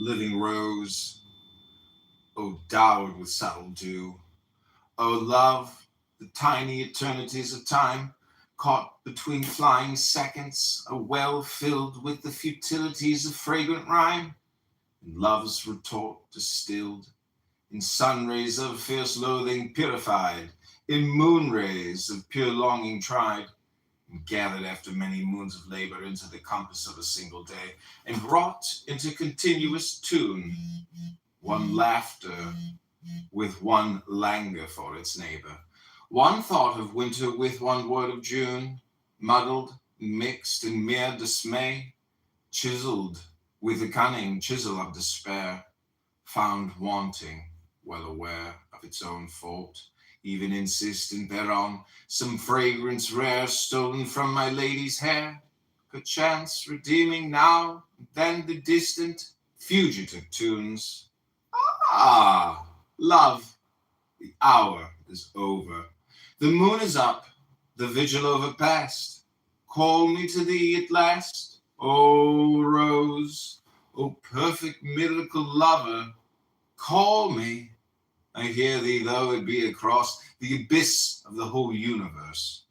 living rose, oh, dowered with subtle dew. Oh, love, the tiny eternities of time, caught between flying seconds, a well filled with the futilities of fragrant rhyme, in love's retort distilled, in sun rays of fierce loathing purified, in moon rays of pure longing tried, and gathered after many moons of labor into the compass of a single day, and wrought into continuous tune, one laughter with one languor for its neighbor, one thought of winter with one word of June, muddled, mixed in mere dismay, chiseled with the cunning chisel of despair, found wanting, well aware of its own fault, even insistent thereon, some fragrance rare stolen from my lady's hair, perchance redeeming now and then the distant, fugitive tunes. Ah, love, the hour is over. The moon is up, the vigil overpast. Call me to thee at last, O rose, O perfect miracle lover. Call me, I hear thee though it be across the abyss of the whole universe,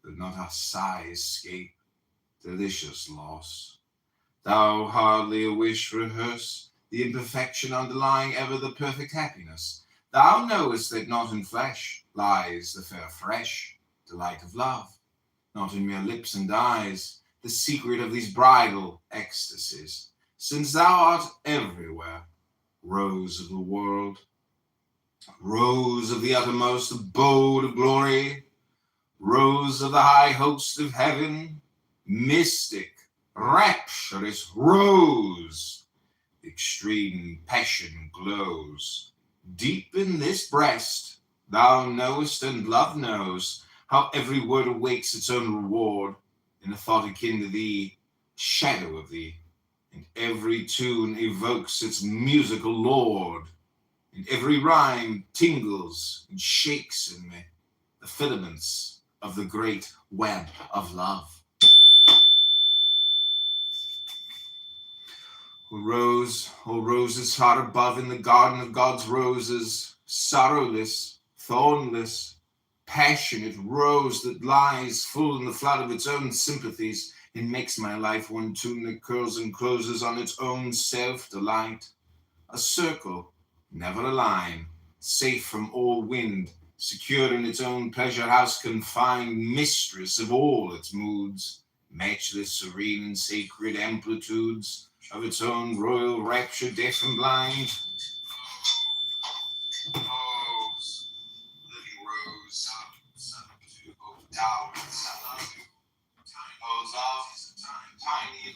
that not a sigh escape, delicious loss. Thou hardly a wish rehearse, the imperfection underlying ever the perfect happiness. Thou knowest that not in flesh lies the fair fresh delight of love, not in mere lips and eyes, the secret of these bridal ecstasies, since thou art everywhere, rose of the world, rose of the uttermost abode of glory, rose of the high host of heaven, mystic, rapturous rose, extreme passion glows. Deep in this breast, thou knowest and love knows, how every word awaits its own reward, in a thought akin to thee, shadow of thee, and every tune evokes its musical lord, and every rhyme tingles and shakes in me the filaments of the great web of love. O roses far above in the garden of God's roses, sorrowless, thornless, passionate rose that lies full in the flood of its own sympathies, and makes my life one tune that curls and closes on its own self-delight. A circle, never a line, safe from all wind, secure in its own pleasure house confined, mistress of all its moods, matchless, serene, and sacred amplitudes of its own royal rapture, deaf and blind. Oh,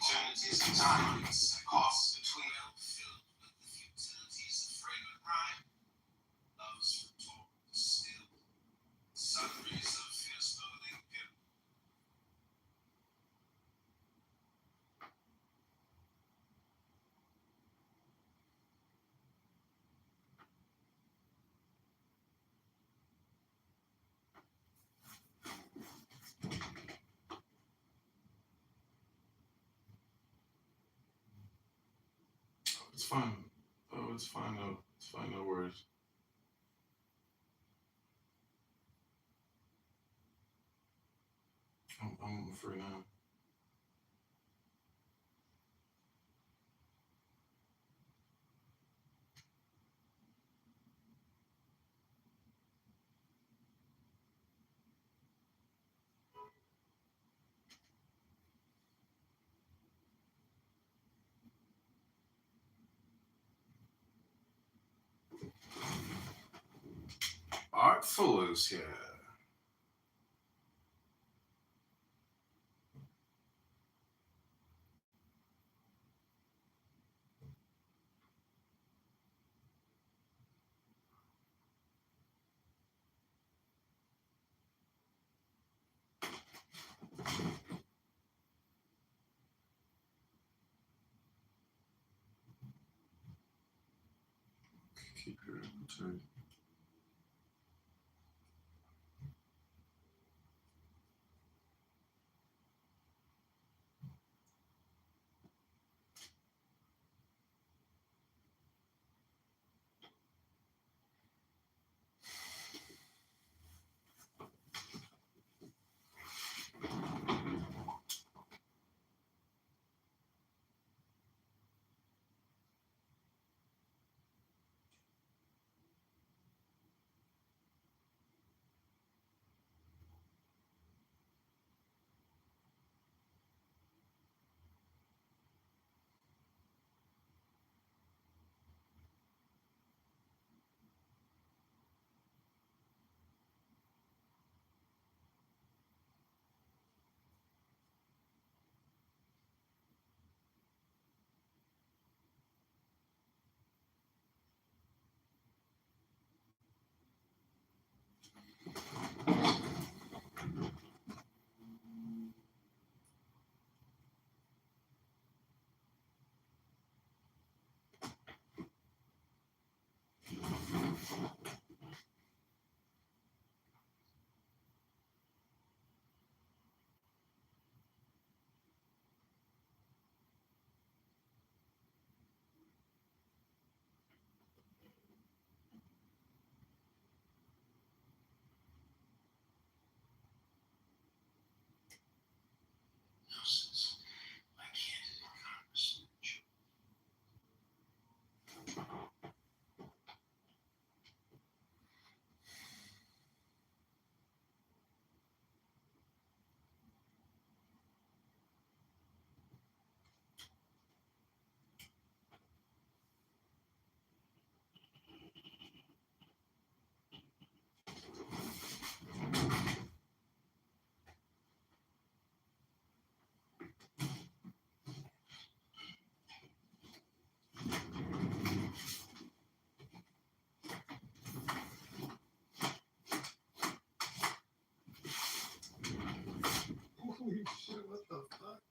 eternities of time. It's costs between filled with the futilities of fragrant rhyme. Love's retort still. Sundries of fierce loathing pimp. It's fine. Oh, it's fine. No, it's fine. No worries. I'm free now. Artful is here. Keep your appetite. My candidate Congressman. Holy shit, what the fuck?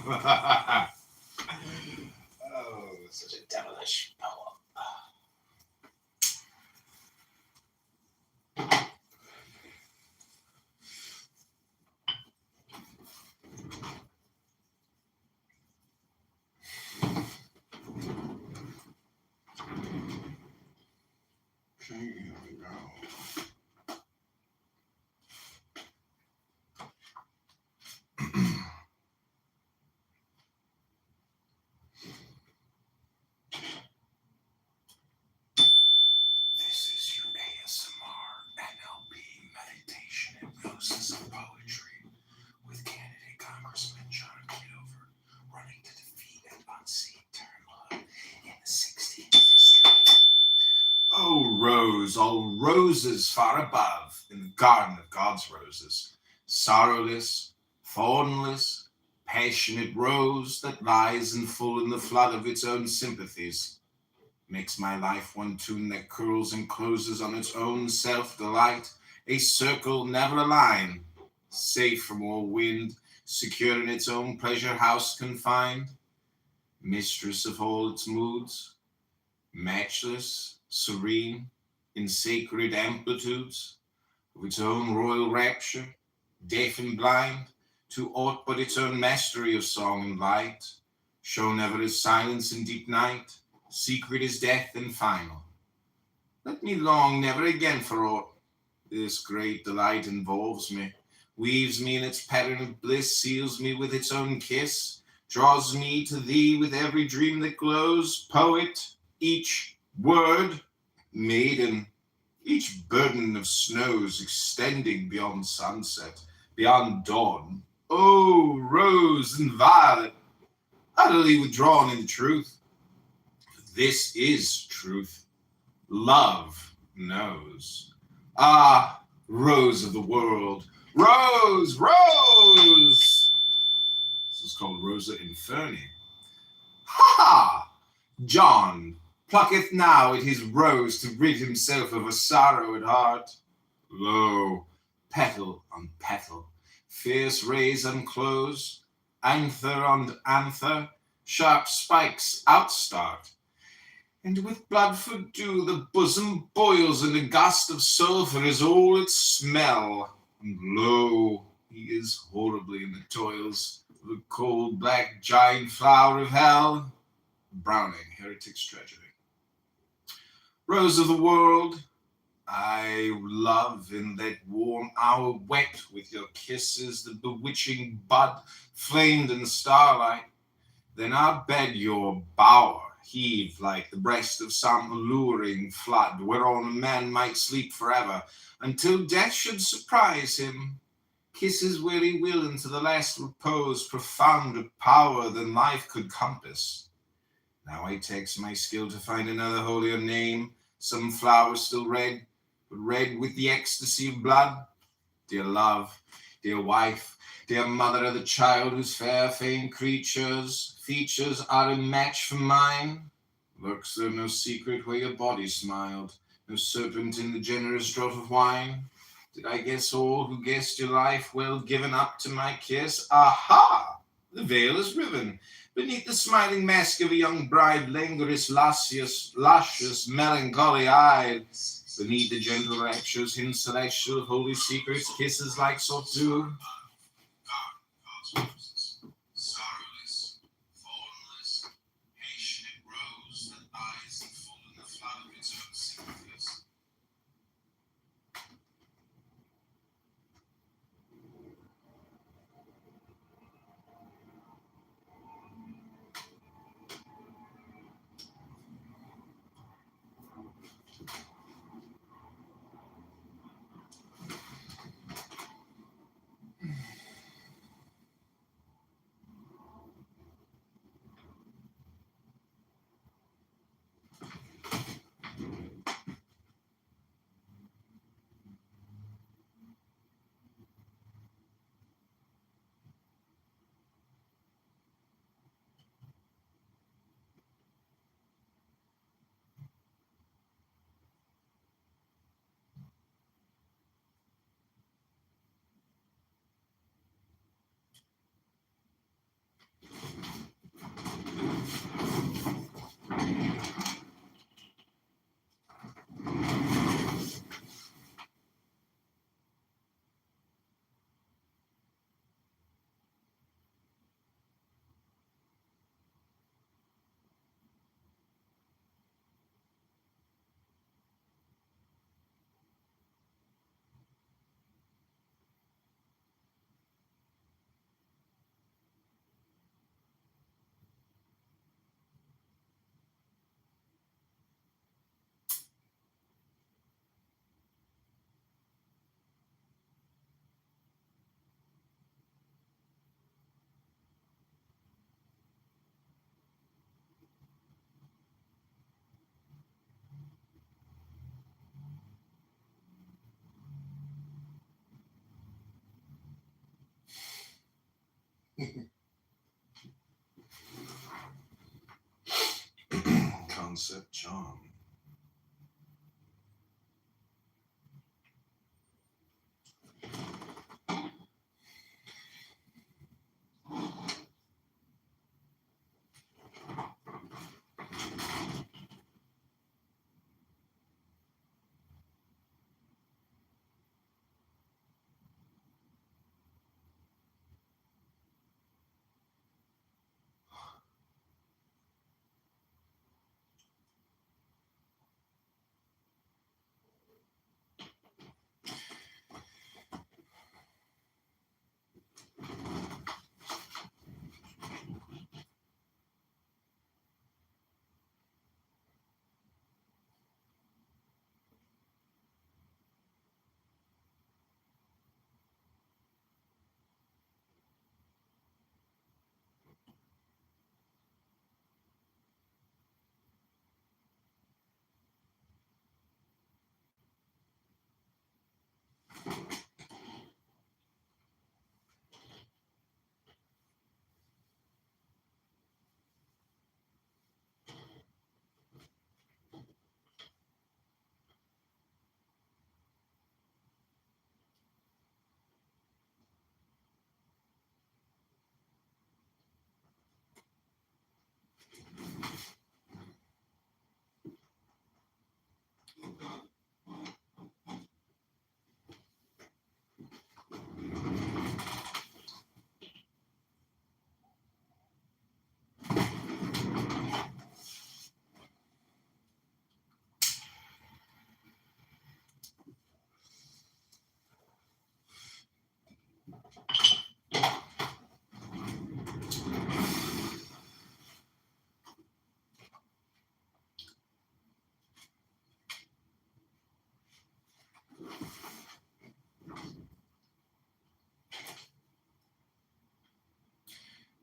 Oh, such a devilish poem. Okay, here we go. This is your ASMR NLP meditation hypnosis of poetry with candidate Congressman Kitover running to defeat an unseen term in the 16th district. Oh, rose, all roses far above, in the garden of God's roses, sorrowless, thornless, passionate rose that lies in full in the flood of its own sympathies, makes my life one tune that curls and closes on its own self-delight, a circle, never a line, safe from all wind, secure in its own pleasure house confined, mistress of all its moods, matchless, serene, in sacred amplitudes of its own royal rapture, deaf and blind to aught but its own mastery of song and light, shown ever as silence in deep night, secret as death and final. Let me long never again for aught this great delight involves me, weaves me in its pattern of bliss, seals me with its own kiss, draws me to thee with every dream that glows, poet, each word, maiden, each burden of snows extending beyond sunset, beyond dawn. Oh, rose and violet, utterly withdrawn in truth. This is truth. Love knows. Ah, rose of the world, rose, rose! This is called Rosa Inferni. Ha ha! John plucketh now at his rose to rid himself of a sorrow at heart. Lo, petal on petal, fierce rays unclose, anther on anther, sharp spikes outstart, and with blood for dew the bosom boils, and a gust of sulphur is all its smell. And lo, he is horribly in the toils of the cold black giant flower of hell. Browning, Heretic's Tragedy. Rose of the world, I love in that warm hour wet with your kisses, the bewitching bud flamed in the starlight. Then I bed your bower heave like the breast of some alluring flood, whereon a man might sleep forever, until death should surprise him. Kisses where he will into the last repose, profounder power than life could compass. Now I tax my skill to find another holier name, some flower still red, but red with the ecstasy of blood. Dear love, dear wife, dear mother of the child whose fair famed features are a match for mine. Lurks there no secret where your body smiled, no serpent in the generous draught of wine? Did I guess all who guessed your life well given up to my kiss? Aha! The veil is riven. Beneath the smiling mask of a young bride, languorous, luscious, melancholy-eyed. Beneath the gentle raptures, hints celestial, holy secrets, kisses like soft dew. Sorrowless, thornless, patient rose that lies in full in the flood of its own sympathies. Concept charm.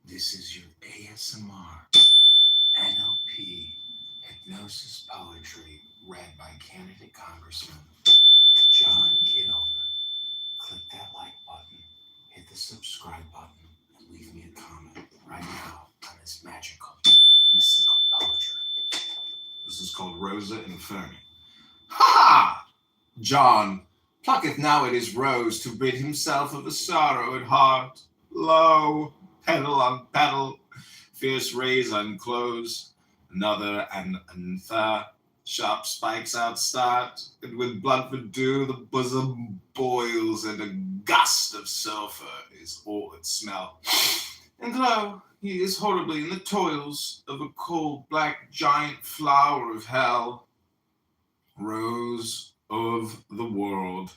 This is your ASMR, NLP, Hypnosis Poetry, read by candidate Congressman John Kitover. Click that like button, hit the subscribe button, and leave me a comment right now on this magical, mystical poetry. This is called Rosa Inferni. Ha! John plucketh now at his rose to rid himself of the sorrow at heart. Lo, petal on petal, fierce rays unclose, another and another, sharp spikes outstart, and with blood for dew the bosom boils, and a gust of sulphur is all it smell. And lo, he is horribly in the toils of a cold black giant flower of hell. Rose of the world,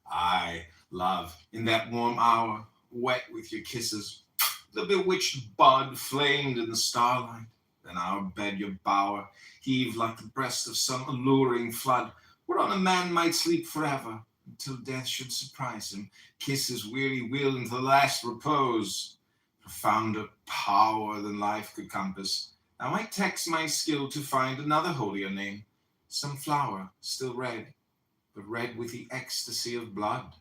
I love, in that warm hour, wet with your kisses, the bewitched bud flamed in the starlight. Then our bed, your bower, heaved like the breast of some alluring flood, whereon a man might sleep forever, until death should surprise him, kiss his weary will into the last repose. Profounder power than life could compass, now I text my skill to find another holier name, some flower still red, but red with the ecstasy of blood.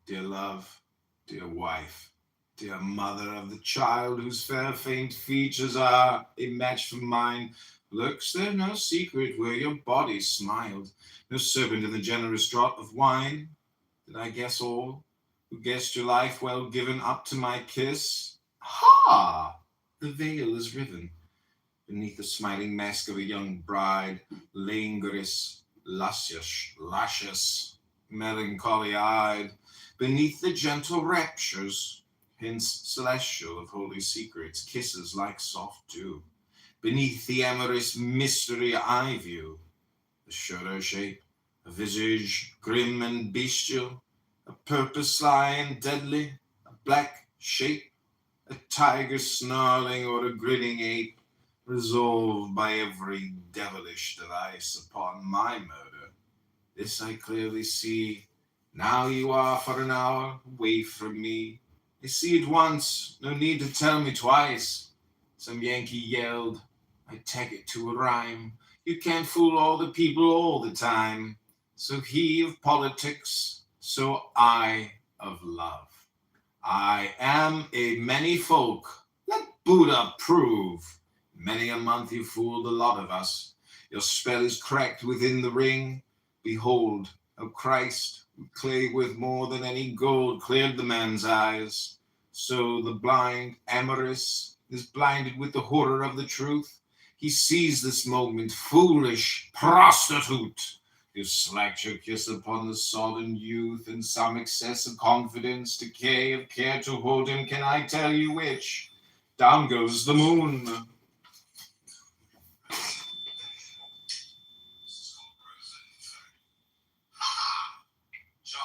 Dear love, dear wife, dear mother of the child whose fair faint features are a match for mine, lurks there no secret where your body smiled, no serpent in the generous draught of wine? Did I guess all, who guessed your life well given up to my kiss? Ha! The veil is riven beneath the smiling mask of a young bride, languorous, luscious, melancholy-eyed, beneath the gentle raptures, hints celestial of holy secrets, kisses like soft dew. Beneath the amorous mystery I view, a shorter shape, a visage grim and bestial, a purpose sly and deadly, a black shape, a tiger snarling or a grinning ape, resolved by every devilish device upon my murder. This I clearly see. Now you are for an hour away from me. I see it once, no need to tell me twice. Some Yankee yelled, I take it to a rhyme. You can't fool all the people all the time. So he of politics, so I of love. I am a many folk. Let Buddha prove. Many a month you fooled a lot of us. Your spell is cracked within the ring. Behold, O Christ, clay with more than any gold cleared the man's eyes. So the blind amorous is blinded with the horror of the truth. He sees this moment, foolish prostitute. You slacked your kiss upon the sodden youth, in some excess of confidence, decay of care to hold him. Can I tell you which? Down goes the moon. This is called president effect. Ha! John,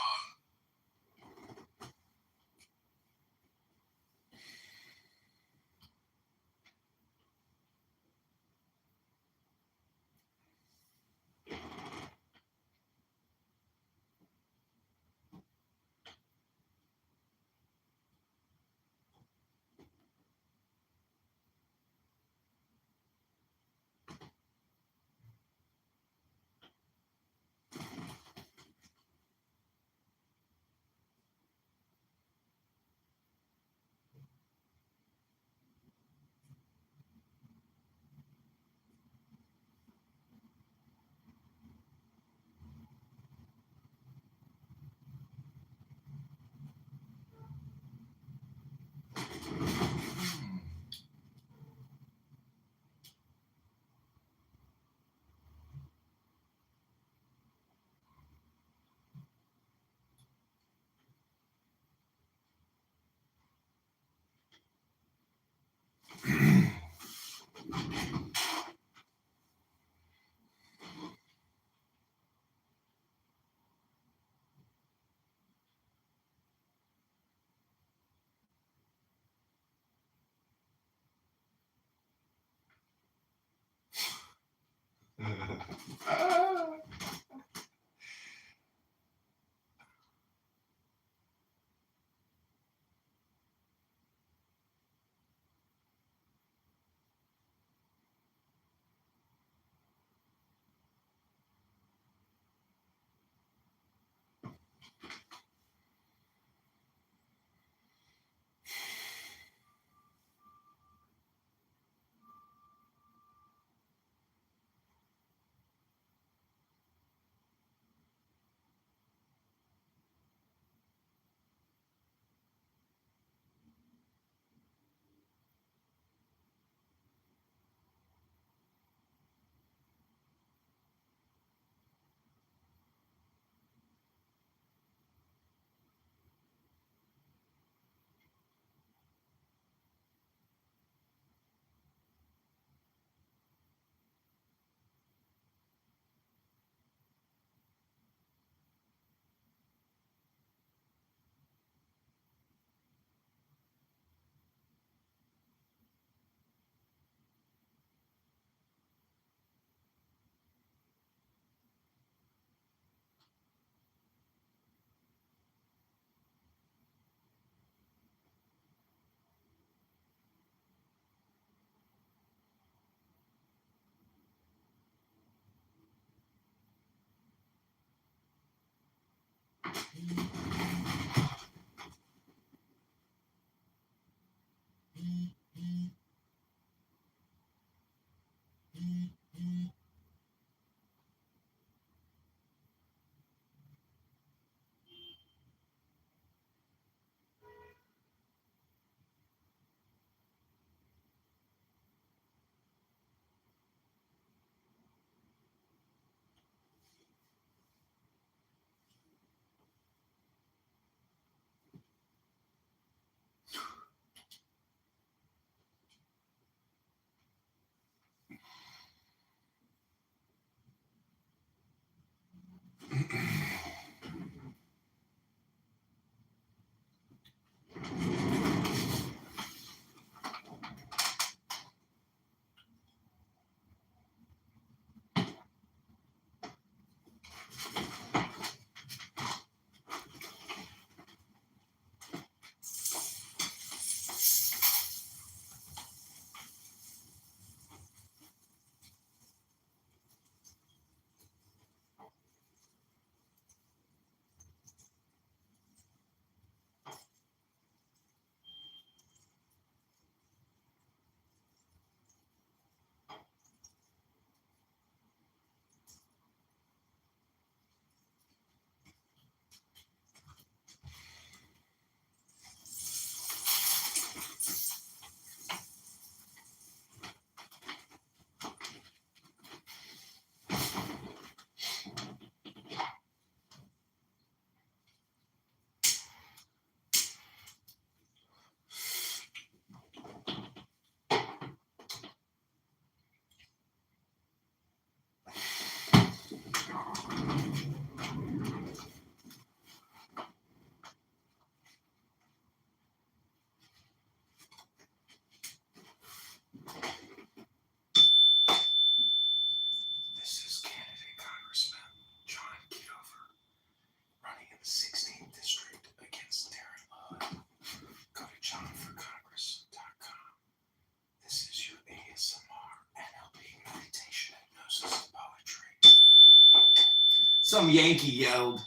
Some Yankee yelled.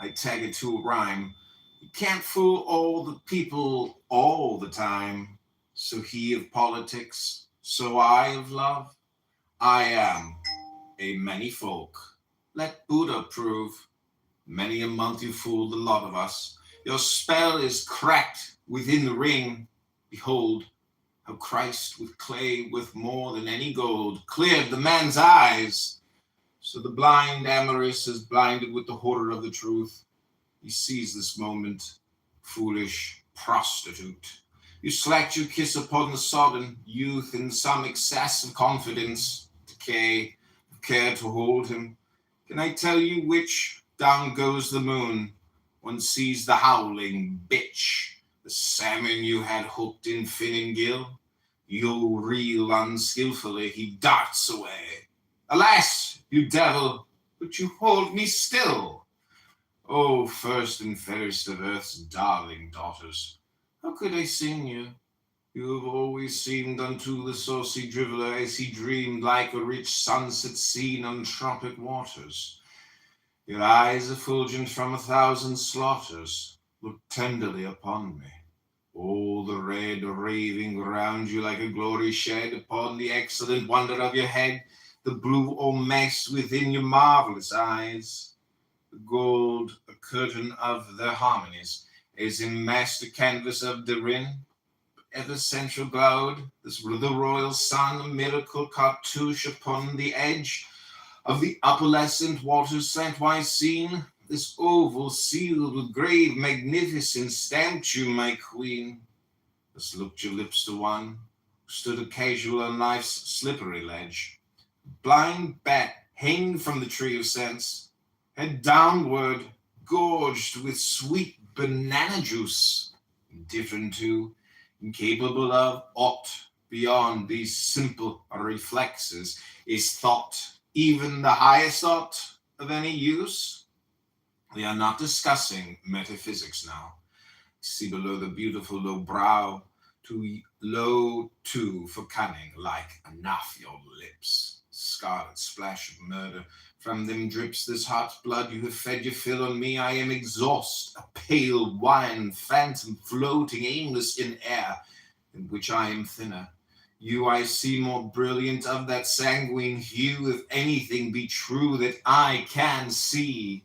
I tag it to a rhyme. You can't fool all the people all the time. So he of politics, so I of love. I am a many folk. Let Buddha prove. Many a month you fooled a lot of us. Your spell is cracked within the ring. Behold, how Christ with clay, with more than any gold, cleared the man's eyes. So the blind amorous is blinded with the horror of the truth. He sees this moment, foolish prostitute. You slacked your kiss upon the sodden youth in some excess of confidence, decay, of care to hold him. Can I tell you which? Down goes the moon. One sees the howling bitch, the salmon you had hooked in fin and gill. You reel unskillfully, he darts away. Alas, you devil, but you hold me still. Oh, first and fairest of earth's darling daughters, how could I sing you? You have always seemed unto the saucy driveler as he dreamed like a rich sunset seen on tropic waters. Your eyes effulgent from 1,000 slaughters look tenderly upon me. All the red raving round you like a glory shed upon the excellent wonder of your head, the blue all massed within your marvelous eyes. The gold, a curtain of their harmonies, is in master canvas of Darin, ever central glowed, the royal sun, a miracle cartouche upon the edge of the opalescent waters slantwise seen. This oval sealed with grave magnificence stamped you, my queen. Thus looked your lips to one who stood a casual on life's slippery ledge. Blind bat hanging from the tree of sense, head downward, gorged with sweet banana juice, indifferent to, incapable of aught beyond these simple reflexes. Is thought even the highest thought of any use? We are not discussing metaphysics now. See below the beautiful low brow, too low too for cunning, like enough your lips. Scarlet splash of murder, from them drips this hot blood. You have fed your fill on me, I am exhaust, a pale wine phantom floating aimless in air, in which I am thinner. You I see more brilliant of that sanguine hue, if anything be true that I can see.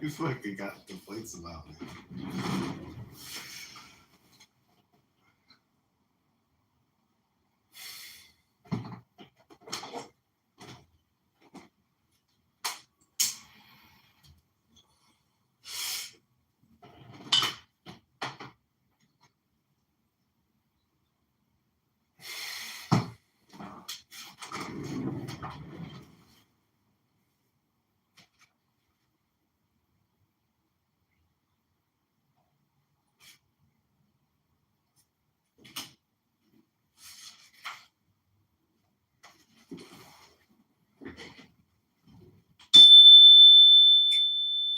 You fucking got complaints about me.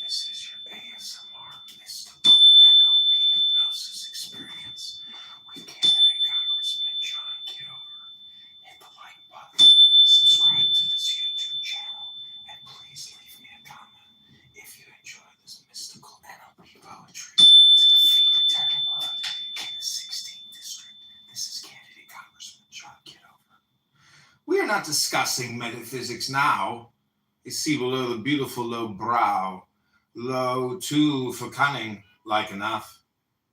This is your ASMR mystical NLP hypnosis experience with candidate Congressman John Kitover. Hit the like button, subscribe to this YouTube channel, and please leave me a comment if you enjoy this mystical NLP poetry to defeat the Terran Blood in the 16th District. This is candidate Congressman John Kitover. We are not discussing metaphysics now. You see below the beautiful low brow, low too for cunning, like enough.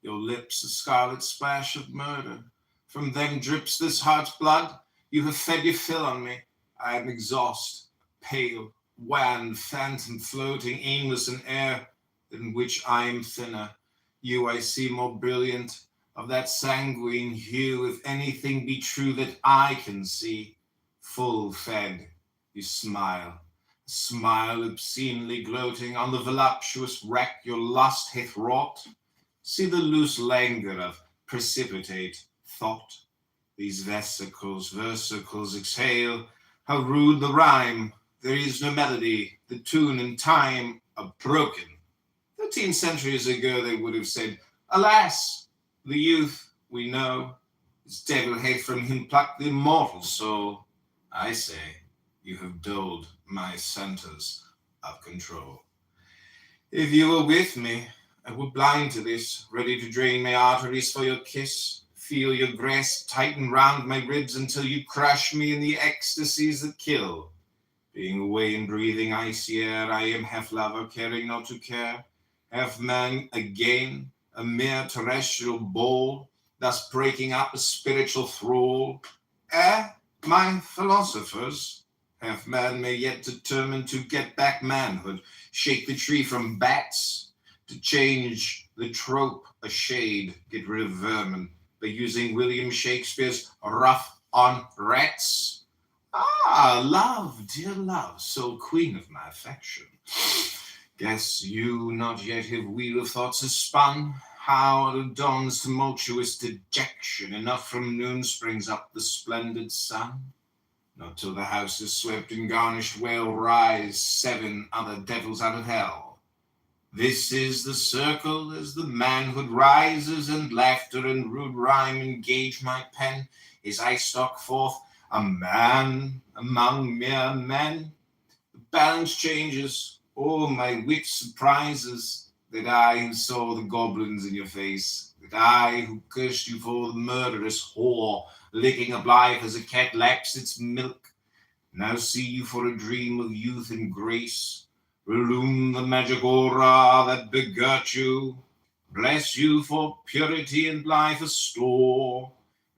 Your lips a scarlet splash of murder. From them drips this heart's blood. You have fed your fill on me. I am exhaust, pale, wan, phantom floating, aimless in air, in which I am thinner. You I see more brilliant, of that sanguine hue, if anything be true that I can see. Full fed, you smile. Smile obscenely gloating on the voluptuous wreck your lust hath wrought. See the loose languor of precipitate thought. These versicles exhale. How rude the rhyme. There is no melody. The tune and time are broken. 13 centuries ago they would have said, alas, the youth we know, his devil hath from him plucked the immortal soul. I say, you have dulled my centers of control. If you were with me, I were blind to this, ready to drain my arteries for your kiss, feel your grasp tighten round my ribs until you crush me in the ecstasies that kill. Being away and breathing icy air, I am half lover, caring not to care, half man again, a mere terrestrial ball, thus breaking up a spiritual thrall. My philosophers, half man may yet determine to get back manhood, shake the tree from bats, to change the trope a shade, get rid of vermin, by using William Shakespeare's rough on rats. Ah, love, dear love, sole queen of my affection. Guess you not yet have wheel of thoughts has spun, how out of dawn's tumultuous dejection, enough from noon springs up the splendid sun. Not till the house is swept and garnished well rise 7 other devils out of hell. This is the circle as the manhood rises, and laughter and rude rhyme engage my pen as I stalk forth a man among mere men. The balance changes, oh my wit surprises, that I who saw the goblins in your face, that I who cursed you for the murderous whore, licking up life as a cat laps its milk, now see you for a dream of youth and grace, relume the magic aura that begirt you, bless you for purity and life a store,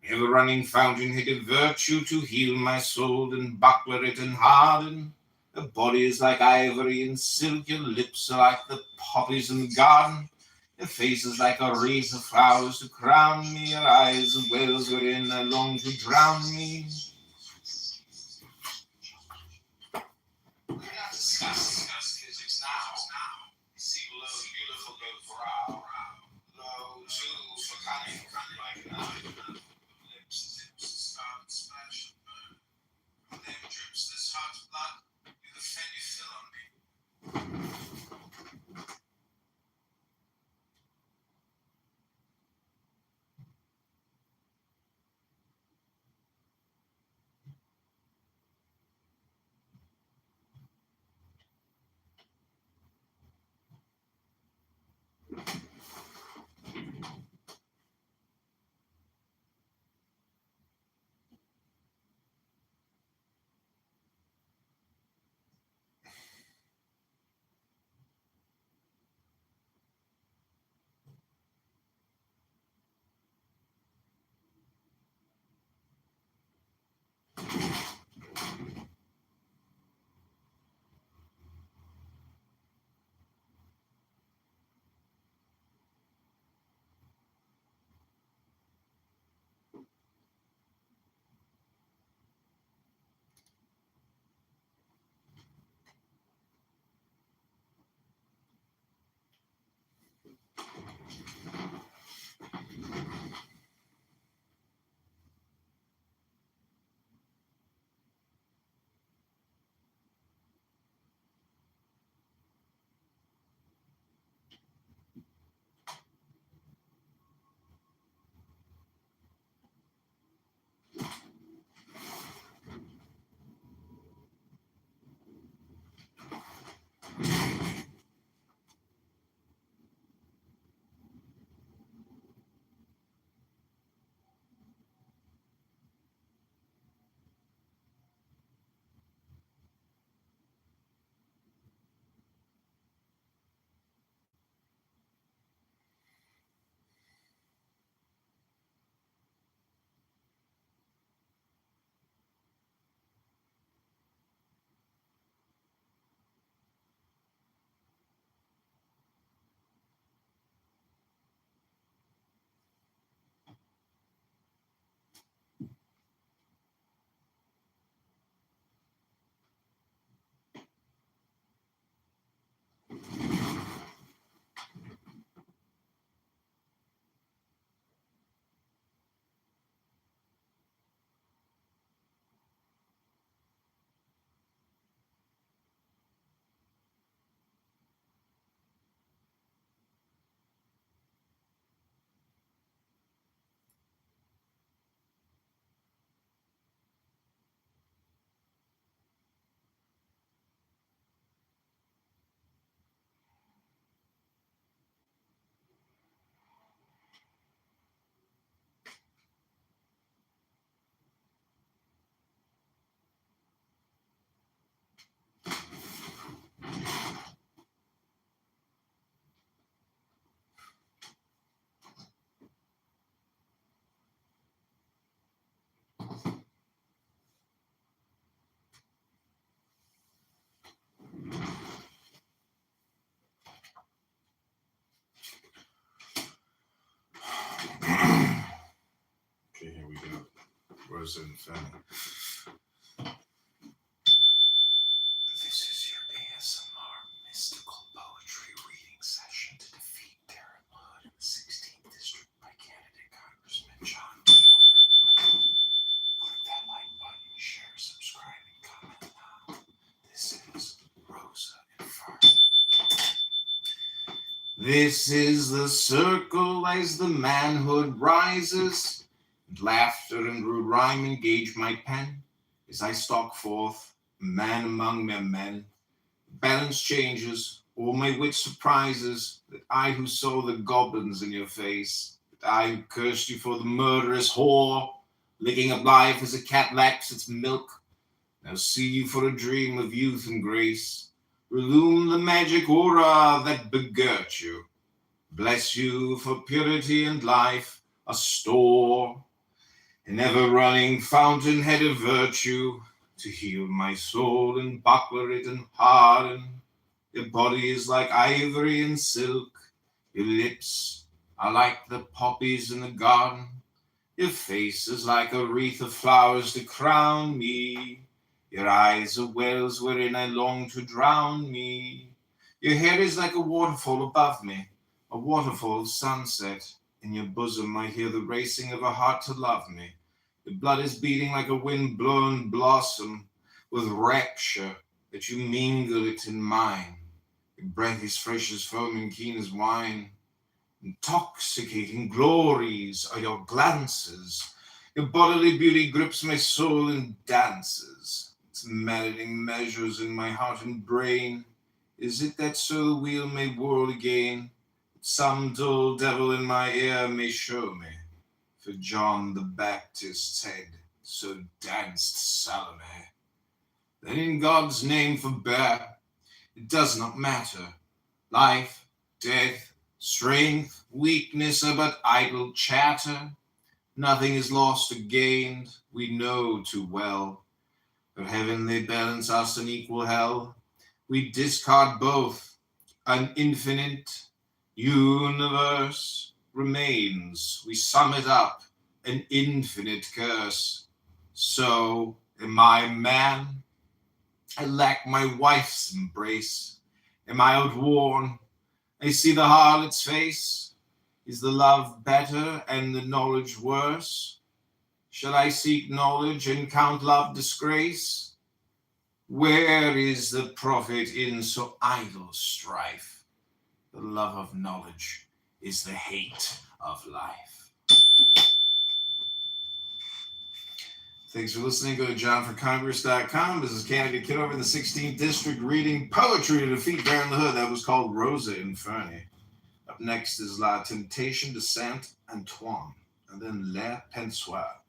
ever running fountainhead of virtue to heal my soul and buckler it and harden. Your body is like ivory and silk, your lips are like the poppies in the garden, your face is like a wreath of flowers to crown me, your eyes are wells wherein I long to drown me. We're not discussing physics now. See below the beautiful low brow, low too for Rosa and Fanny. This is your ASMR mystical poetry reading session to defeat Darren Hood in the 16th District by candidate Congressman John Kitover. Click that like button, share, subscribe, and comment now. This is Rosa and Fanny. This is the circle as the manhood rises, and laughter and rude rhyme engage my pen, as I stalk forth, man among men. Balance changes, all my wit surprises, that I who saw the goblins in your face, that I who cursed you for the murderous whore, licking up life as a cat laps its milk, now see you for a dream of youth and grace, relume the magic aura that begirt you. Bless you for purity and life, a store, an ever-running fountainhead of virtue, to heal my soul and buckler it and harden. Your body is like ivory and silk, your lips are like the poppies in the garden, your face is like a wreath of flowers to crown me. Your eyes are wells wherein I long to drown me. Your hair is like a waterfall above me, a waterfall of sunset. In your bosom I hear the racing of a heart to love me. Your blood is beating like a wind-blown blossom, with rapture that you mingle it in mine. Your breath is fresh as foam and keen as wine. Intoxicating glories are your glances. Your bodily beauty grips my soul and dances. Its maddening measures in my heart and brain. Is it that so the wheel may whirl again? Some dull devil in my ear may show me. For John the Baptist's head so danced Salome. Then in God's name forbear. It does not matter. Life, death, strength, weakness are but idle chatter. Nothing is lost or gained, we know too well. For heavenly balance us an equal hell. We discard both. An infinite universe remains. We sum it up, an infinite curse. So am I man? I lack my wife's embrace. Am I outworn? I see the harlot's face. Is the love better and the knowledge worse? Shall I seek knowledge and count love disgrace? Where is the profit in so idle strife? The love of knowledge is the hate of life. Thanks for listening. Go to johnforcongress.com. This is candidate Kitover in the 16th District reading poetry to defeat Darren the Hood. That was called Rosa and Fanny. Up next is La Temptation de Saint Antoine, and then Le Pensoir.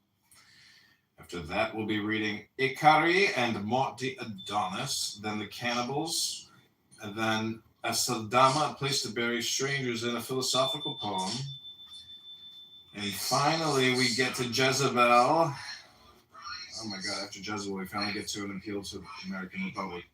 After that, we'll be reading Ikari and Mort d'Adonis, then The Cannibals, and then Asaldama, A Place to Bury Strangers in a Philosophical Poem. And finally, we get to Jezebel. Oh my God, after Jezebel, we finally get to an appeal to the American Republic.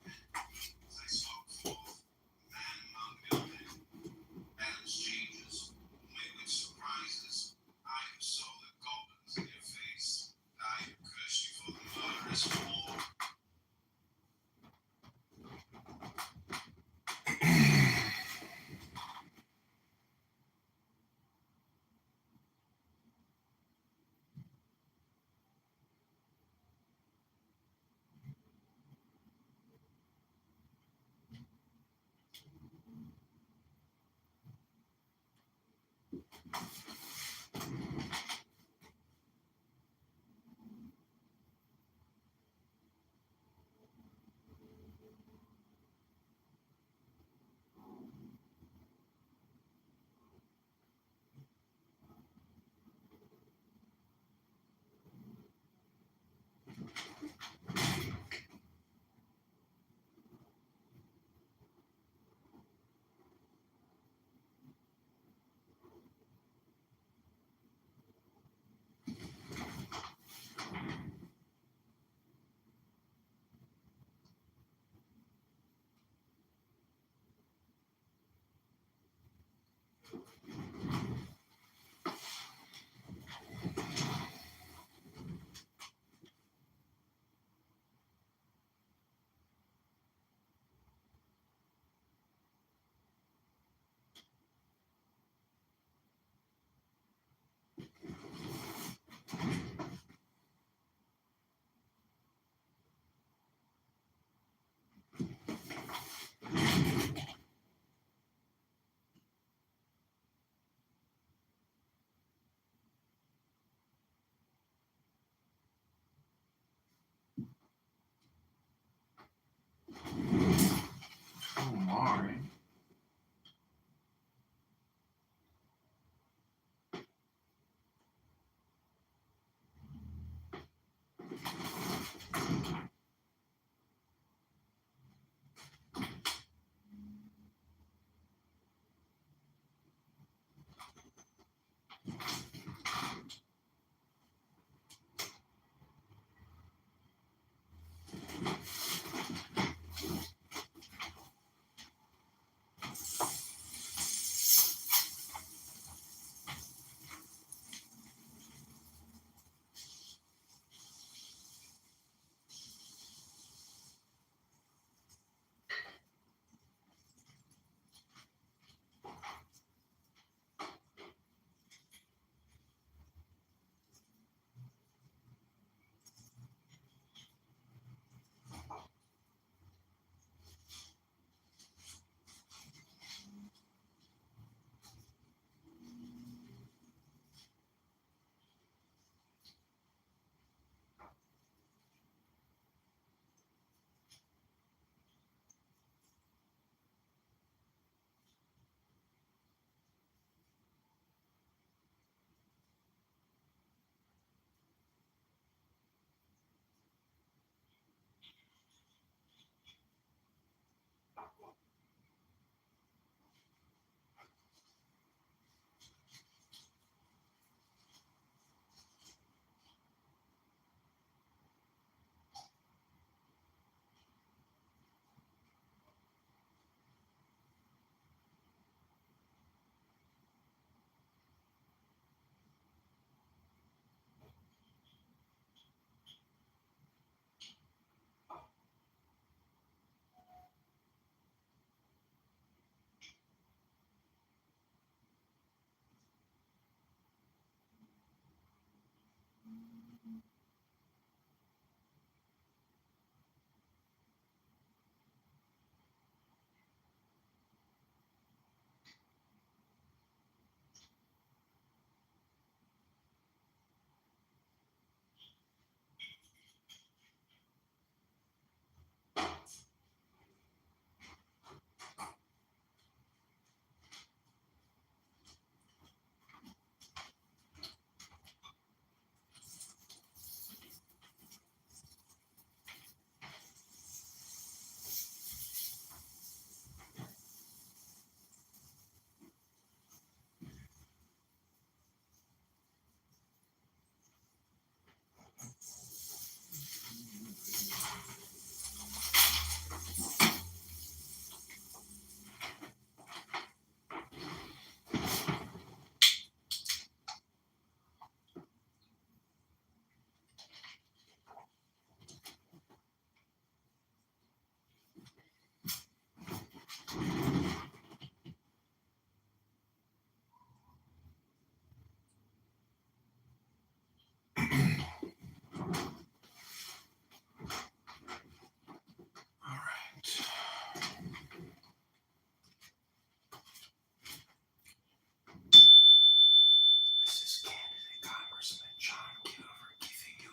This is candidate Congressman John Kitover giving you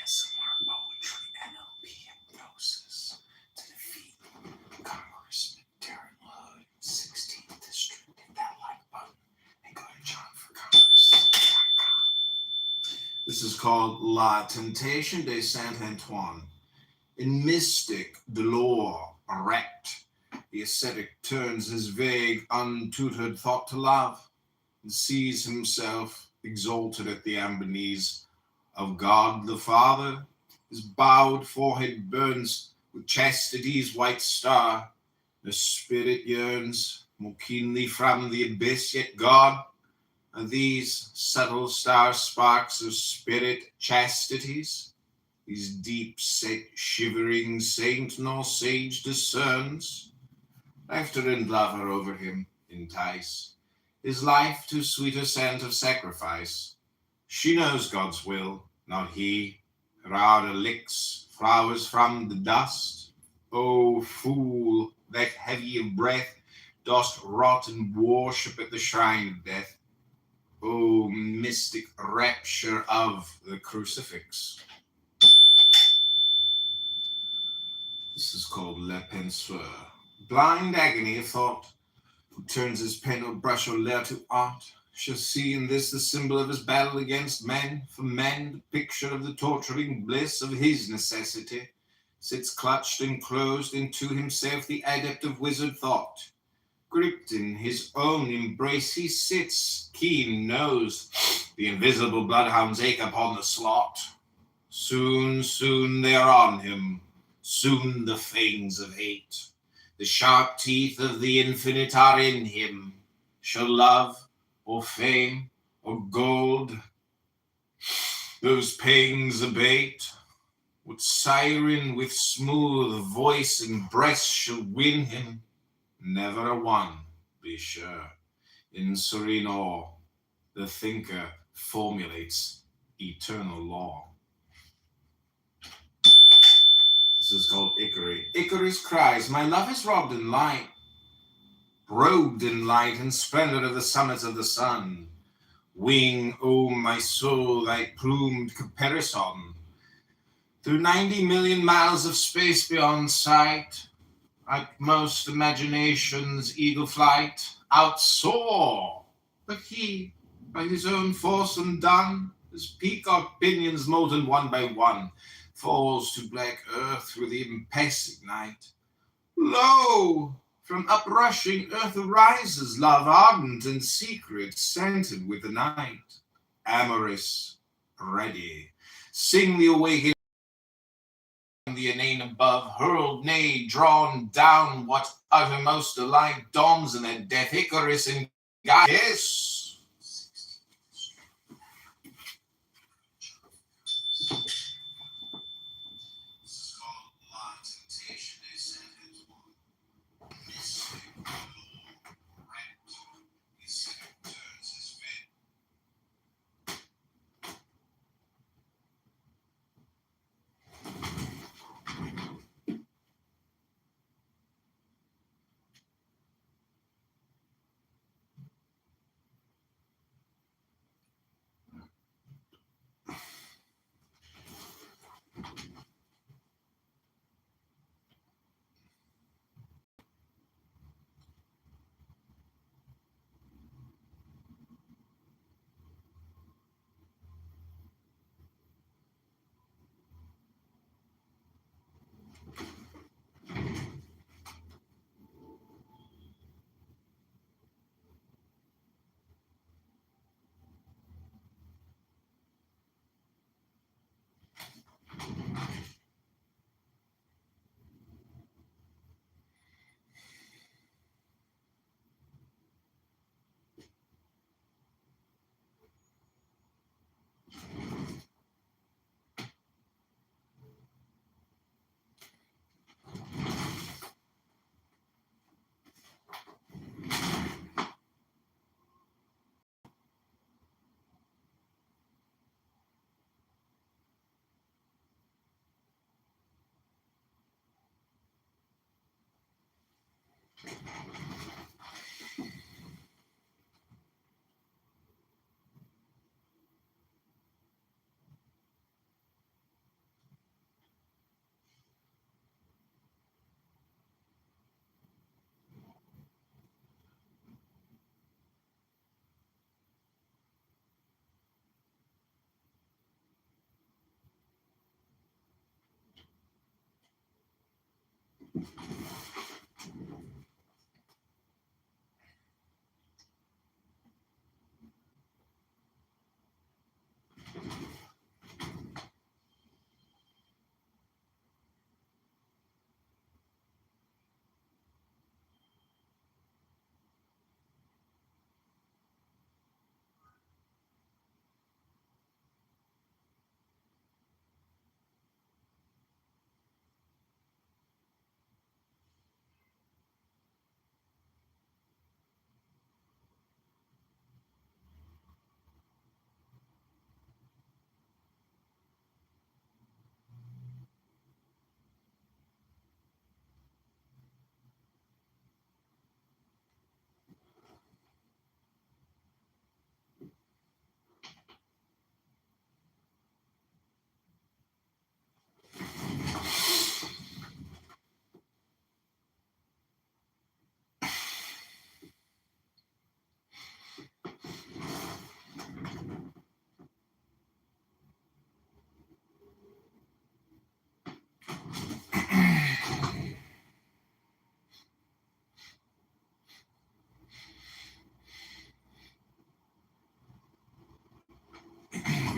ASMR poetry NLP hypnosis to defeat Congressman Darren Lode, 16th District. Hit that like button and go to JohnForCongress.com. This is called La Tentation de Saint Antoine. In mystic dolor erect, the ascetic turns his vague, untutored thought to love and sees himself exalted at the amber knees of God the Father. His bowed forehead burns with chastity's white star. The spirit yearns more keenly from the abyss, yet God are these subtle star sparks of spirit chastities. These deep-set, shivering saint nor sage discerns. Laughter and lover over him entice his life to sweeter scent of sacrifice. She knows God's will, not he. Her ardor licks flowers from the dust. O fool, that heavy of breath dost rot and worship at the shrine of death. O mystic rapture of the crucifix. This is called Le Penseur. Blind agony of thought. Who turns his pen or brush or leer to art shall see in this the symbol of his battle against men. For men, the picture of the torturing bliss of his necessity, sits clutched and closed into himself, the adept of wizard thought. Gripped in his own embrace he sits, keen knows the invisible bloodhounds ache upon the slot. Soon they are on him, soon the fangs of hate. The sharp teeth of the infinite are in him. Shall love, or fame, or gold those pangs abate? What siren with smooth voice and breast shall win him? Never a one, be sure. In serene awe, the thinker formulates eternal law. This is called Icarus. Icarus cries, my love is robed in light and splendor of the summits of the sun. Wing, O my soul, thy plumed caparison. Through 90 million miles of space beyond sight, at most imagination's eagle flight, outsoar. But he, by his own force undone, his peacock pinions molten one by one, falls to black earth through the impassive night. Lo! From uprushing earth arises love ardent and secret, scented with the night. Amorous, ready, sing the awakening, the inane above, hurled, nay, drawn down, what uttermost delight dawns in that death, Icarus and Gaius.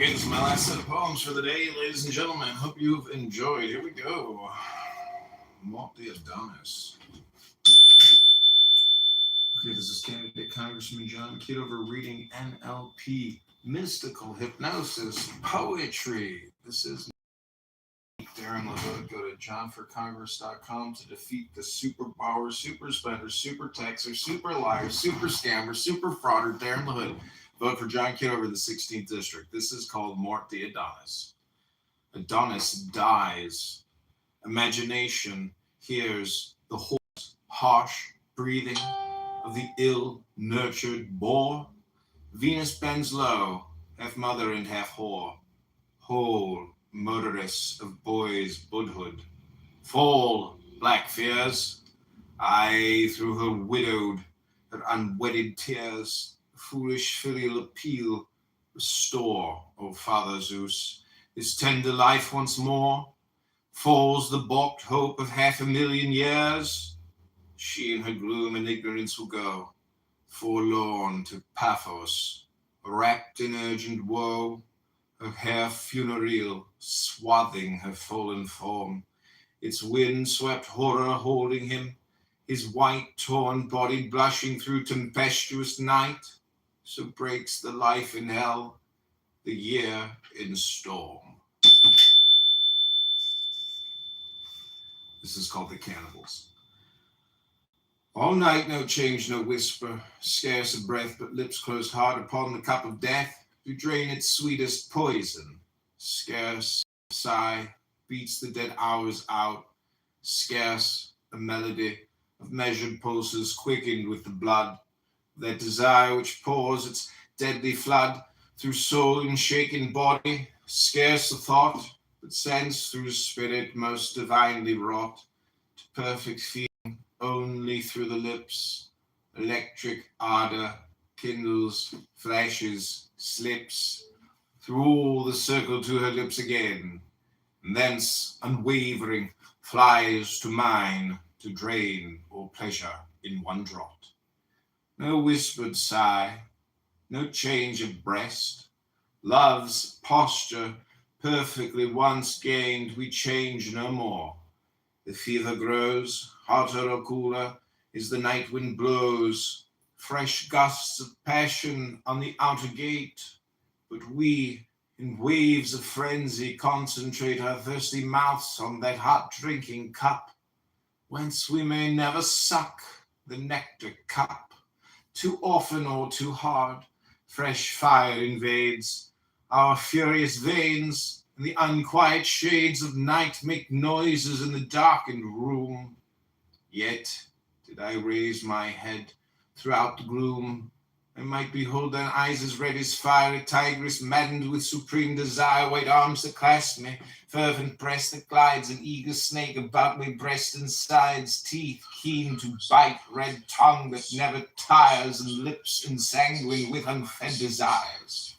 Okay, this is my last set of poems for the day, ladies and gentlemen. Hope you've enjoyed. Here we go. Mort the Adonis. Okay, this is candidate Congressman John Kitover reading NLP, Mystical Hypnosis, Poetry. This is Darren LaHood. Go to johnforcongress.com to defeat the superpower, super spender, super taxer, super liar, super scammer, super frauder, Darren LaHood. Vote for John Kitover, the 16th district. This is called Mort the Adonis. Adonis dies. Imagination hears the hoarse, harsh breathing of the ill-nurtured boar. Venus bends low, half mother and half whore, whole murderess of boys' budhood. Fall, black fears, I through her widowed, her unwedded tears, foolish filial appeal, restore, O Father Zeus, his tender life once more. Falls the balked hope of 500,000 years. She in her gloom and ignorance will go, forlorn to Paphos, wrapped in urgent woe, her hair funereal, swathing her fallen form, its wind-swept horror holding him, his white torn body blushing through tempestuous night. So breaks the life in hell, the year in storm. This is called The Cannibals. All night no change, no whisper, scarce a breath, but lips closed hard upon the cup of death to drain its sweetest poison. Scarce a sigh beats the dead hours out, scarce a melody of measured pulses quickened with the blood, that desire which pours its deadly flood through soul and shaken body, scarce a thought, but sense through spirit most divinely wrought, to perfect feeling only through the lips. Electric ardor kindles, flashes, slips, through all the circle to her lips again, and thence unwavering flies to mine, to drain all pleasure in one draught. No whispered sigh, no change of breast, love's posture perfectly once gained, we change no more. The fever grows, hotter or cooler, as the night wind blows, fresh gusts of passion on the outer gate, but we, in waves of frenzy, concentrate our thirsty mouths on that hot drinking cup, whence we may never suck the nectar cup. Too often or too hard, fresh fire invades our furious veins, and the unquiet shades of night make noises in the darkened room. Yet Did I raise my head throughout the gloom, I might behold thine eyes as red as fire, a tigress maddened with supreme desire, white arms that clasp me, fervent breast that glides, an eager snake about me, breast and sides, teeth keen to bite, red tongue that never tires, and lips ensanguined with unfed desires.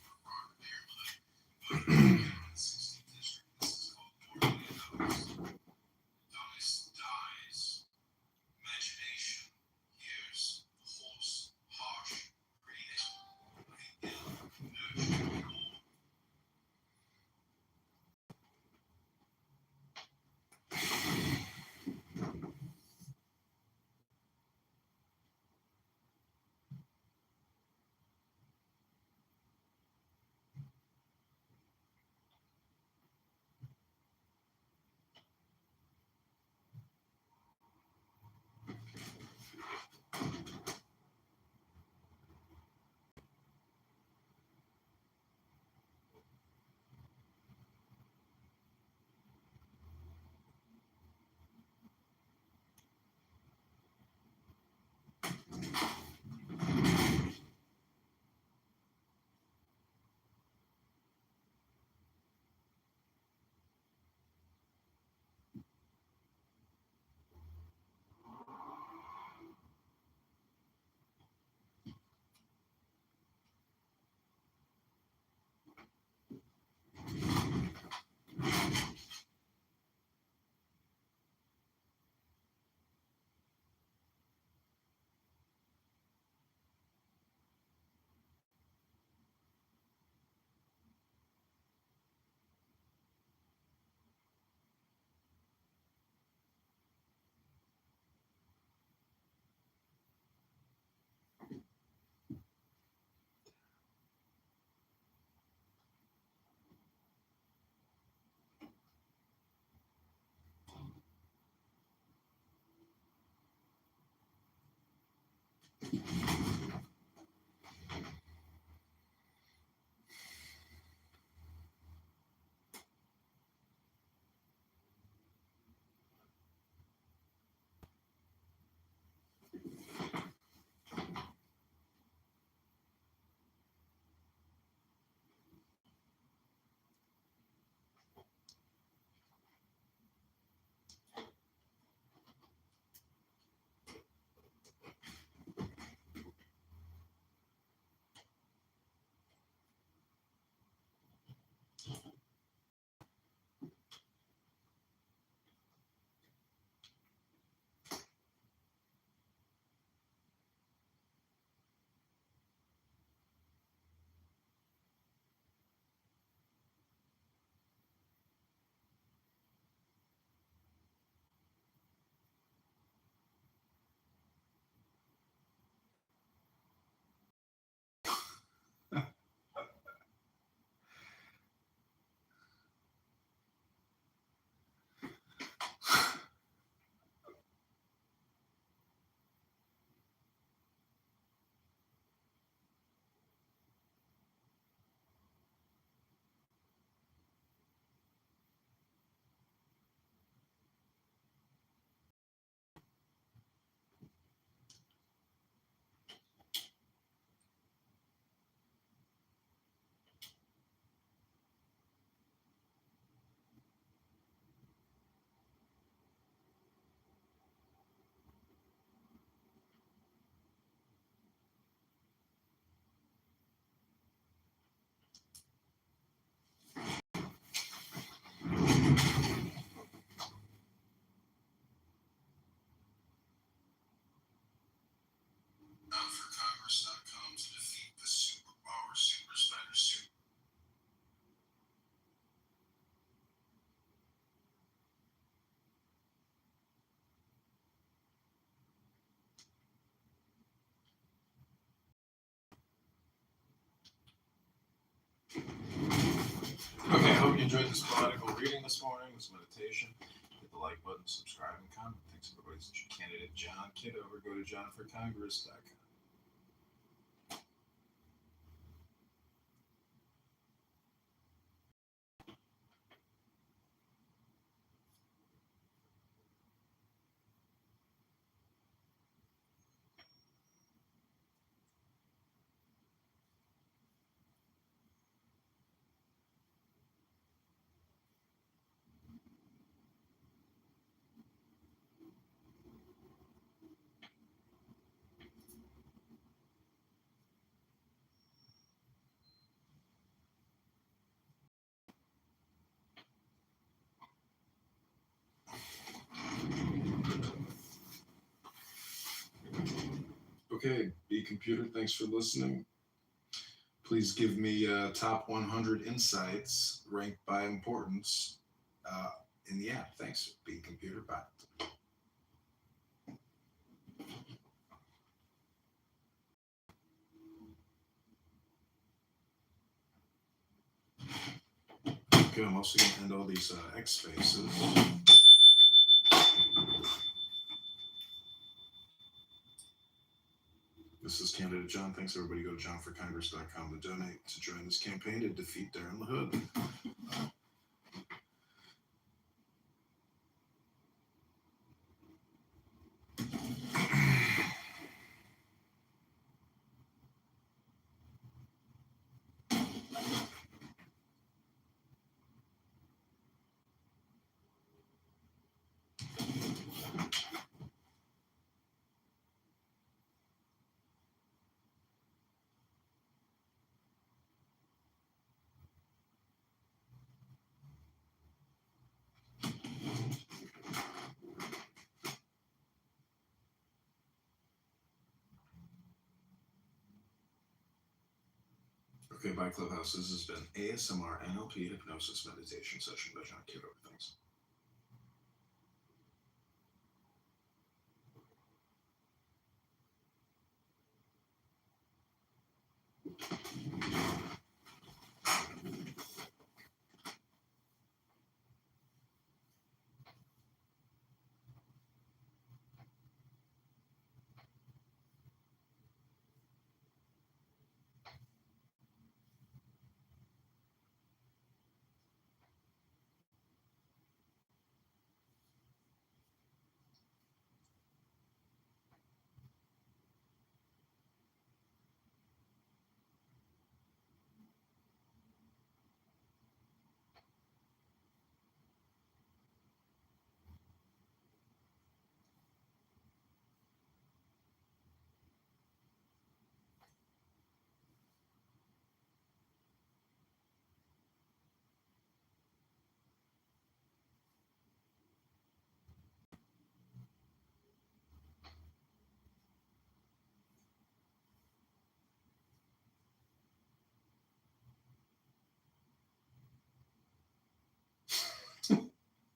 Congress.com to defeat the superpower super spider suit. Okay, I hope you enjoyed this poetical reading this morning, this meditation. Hit the like button, subscribe, and comment. Thanks, everybody. It's your candidate, John Kitover. Go to johnforcongress.com. Okay, B Computer, thanks for listening. Please give me top 100 insights ranked by importance in the app. Thanks, B Computer. Bye. Okay, I'm also going to end all these X spaces. This is candidate John. Thanks, everybody. Go to johnforcongress.com to donate to join this campaign to defeat Darren LaHood. Okay, bye, Clubhouse. This has been ASMR NLP Hypnosis Meditation Session by John Kitover. Thanks.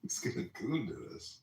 He's gonna goon to this.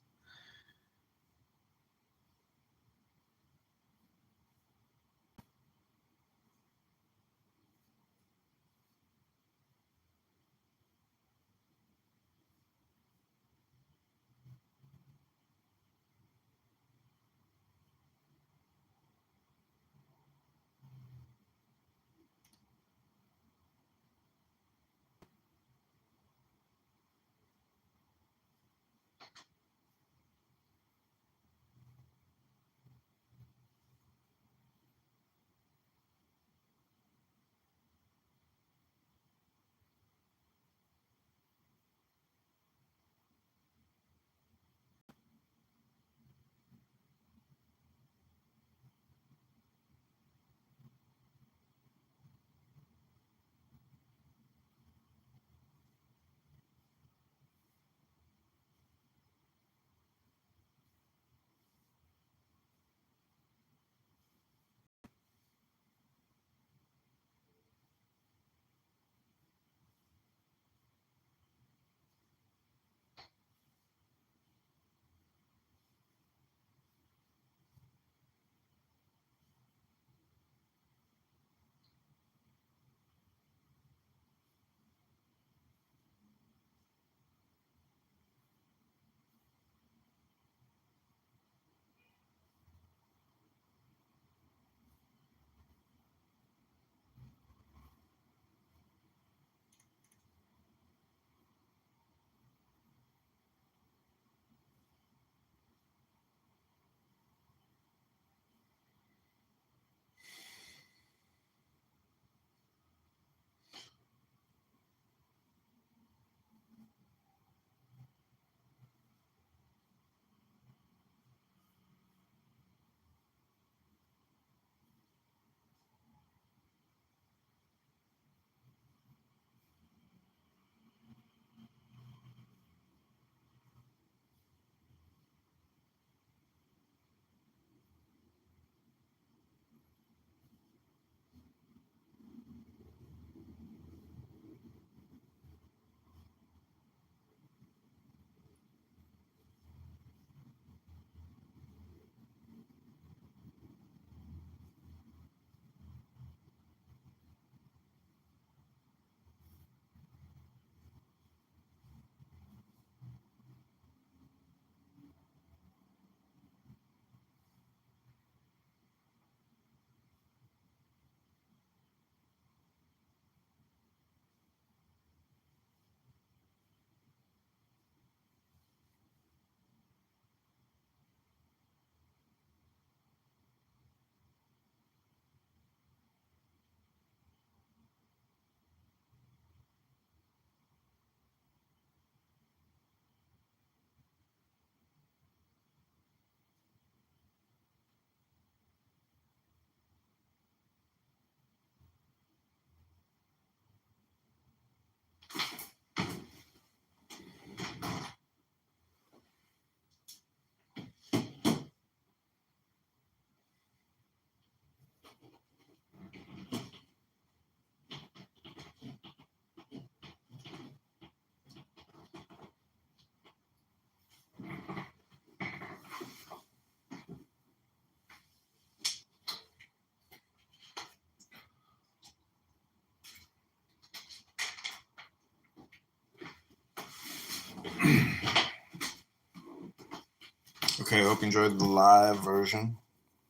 Okay, I hope you enjoyed the live version.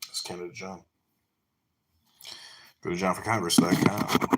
It's Canada John. Go to johnforcongress.com.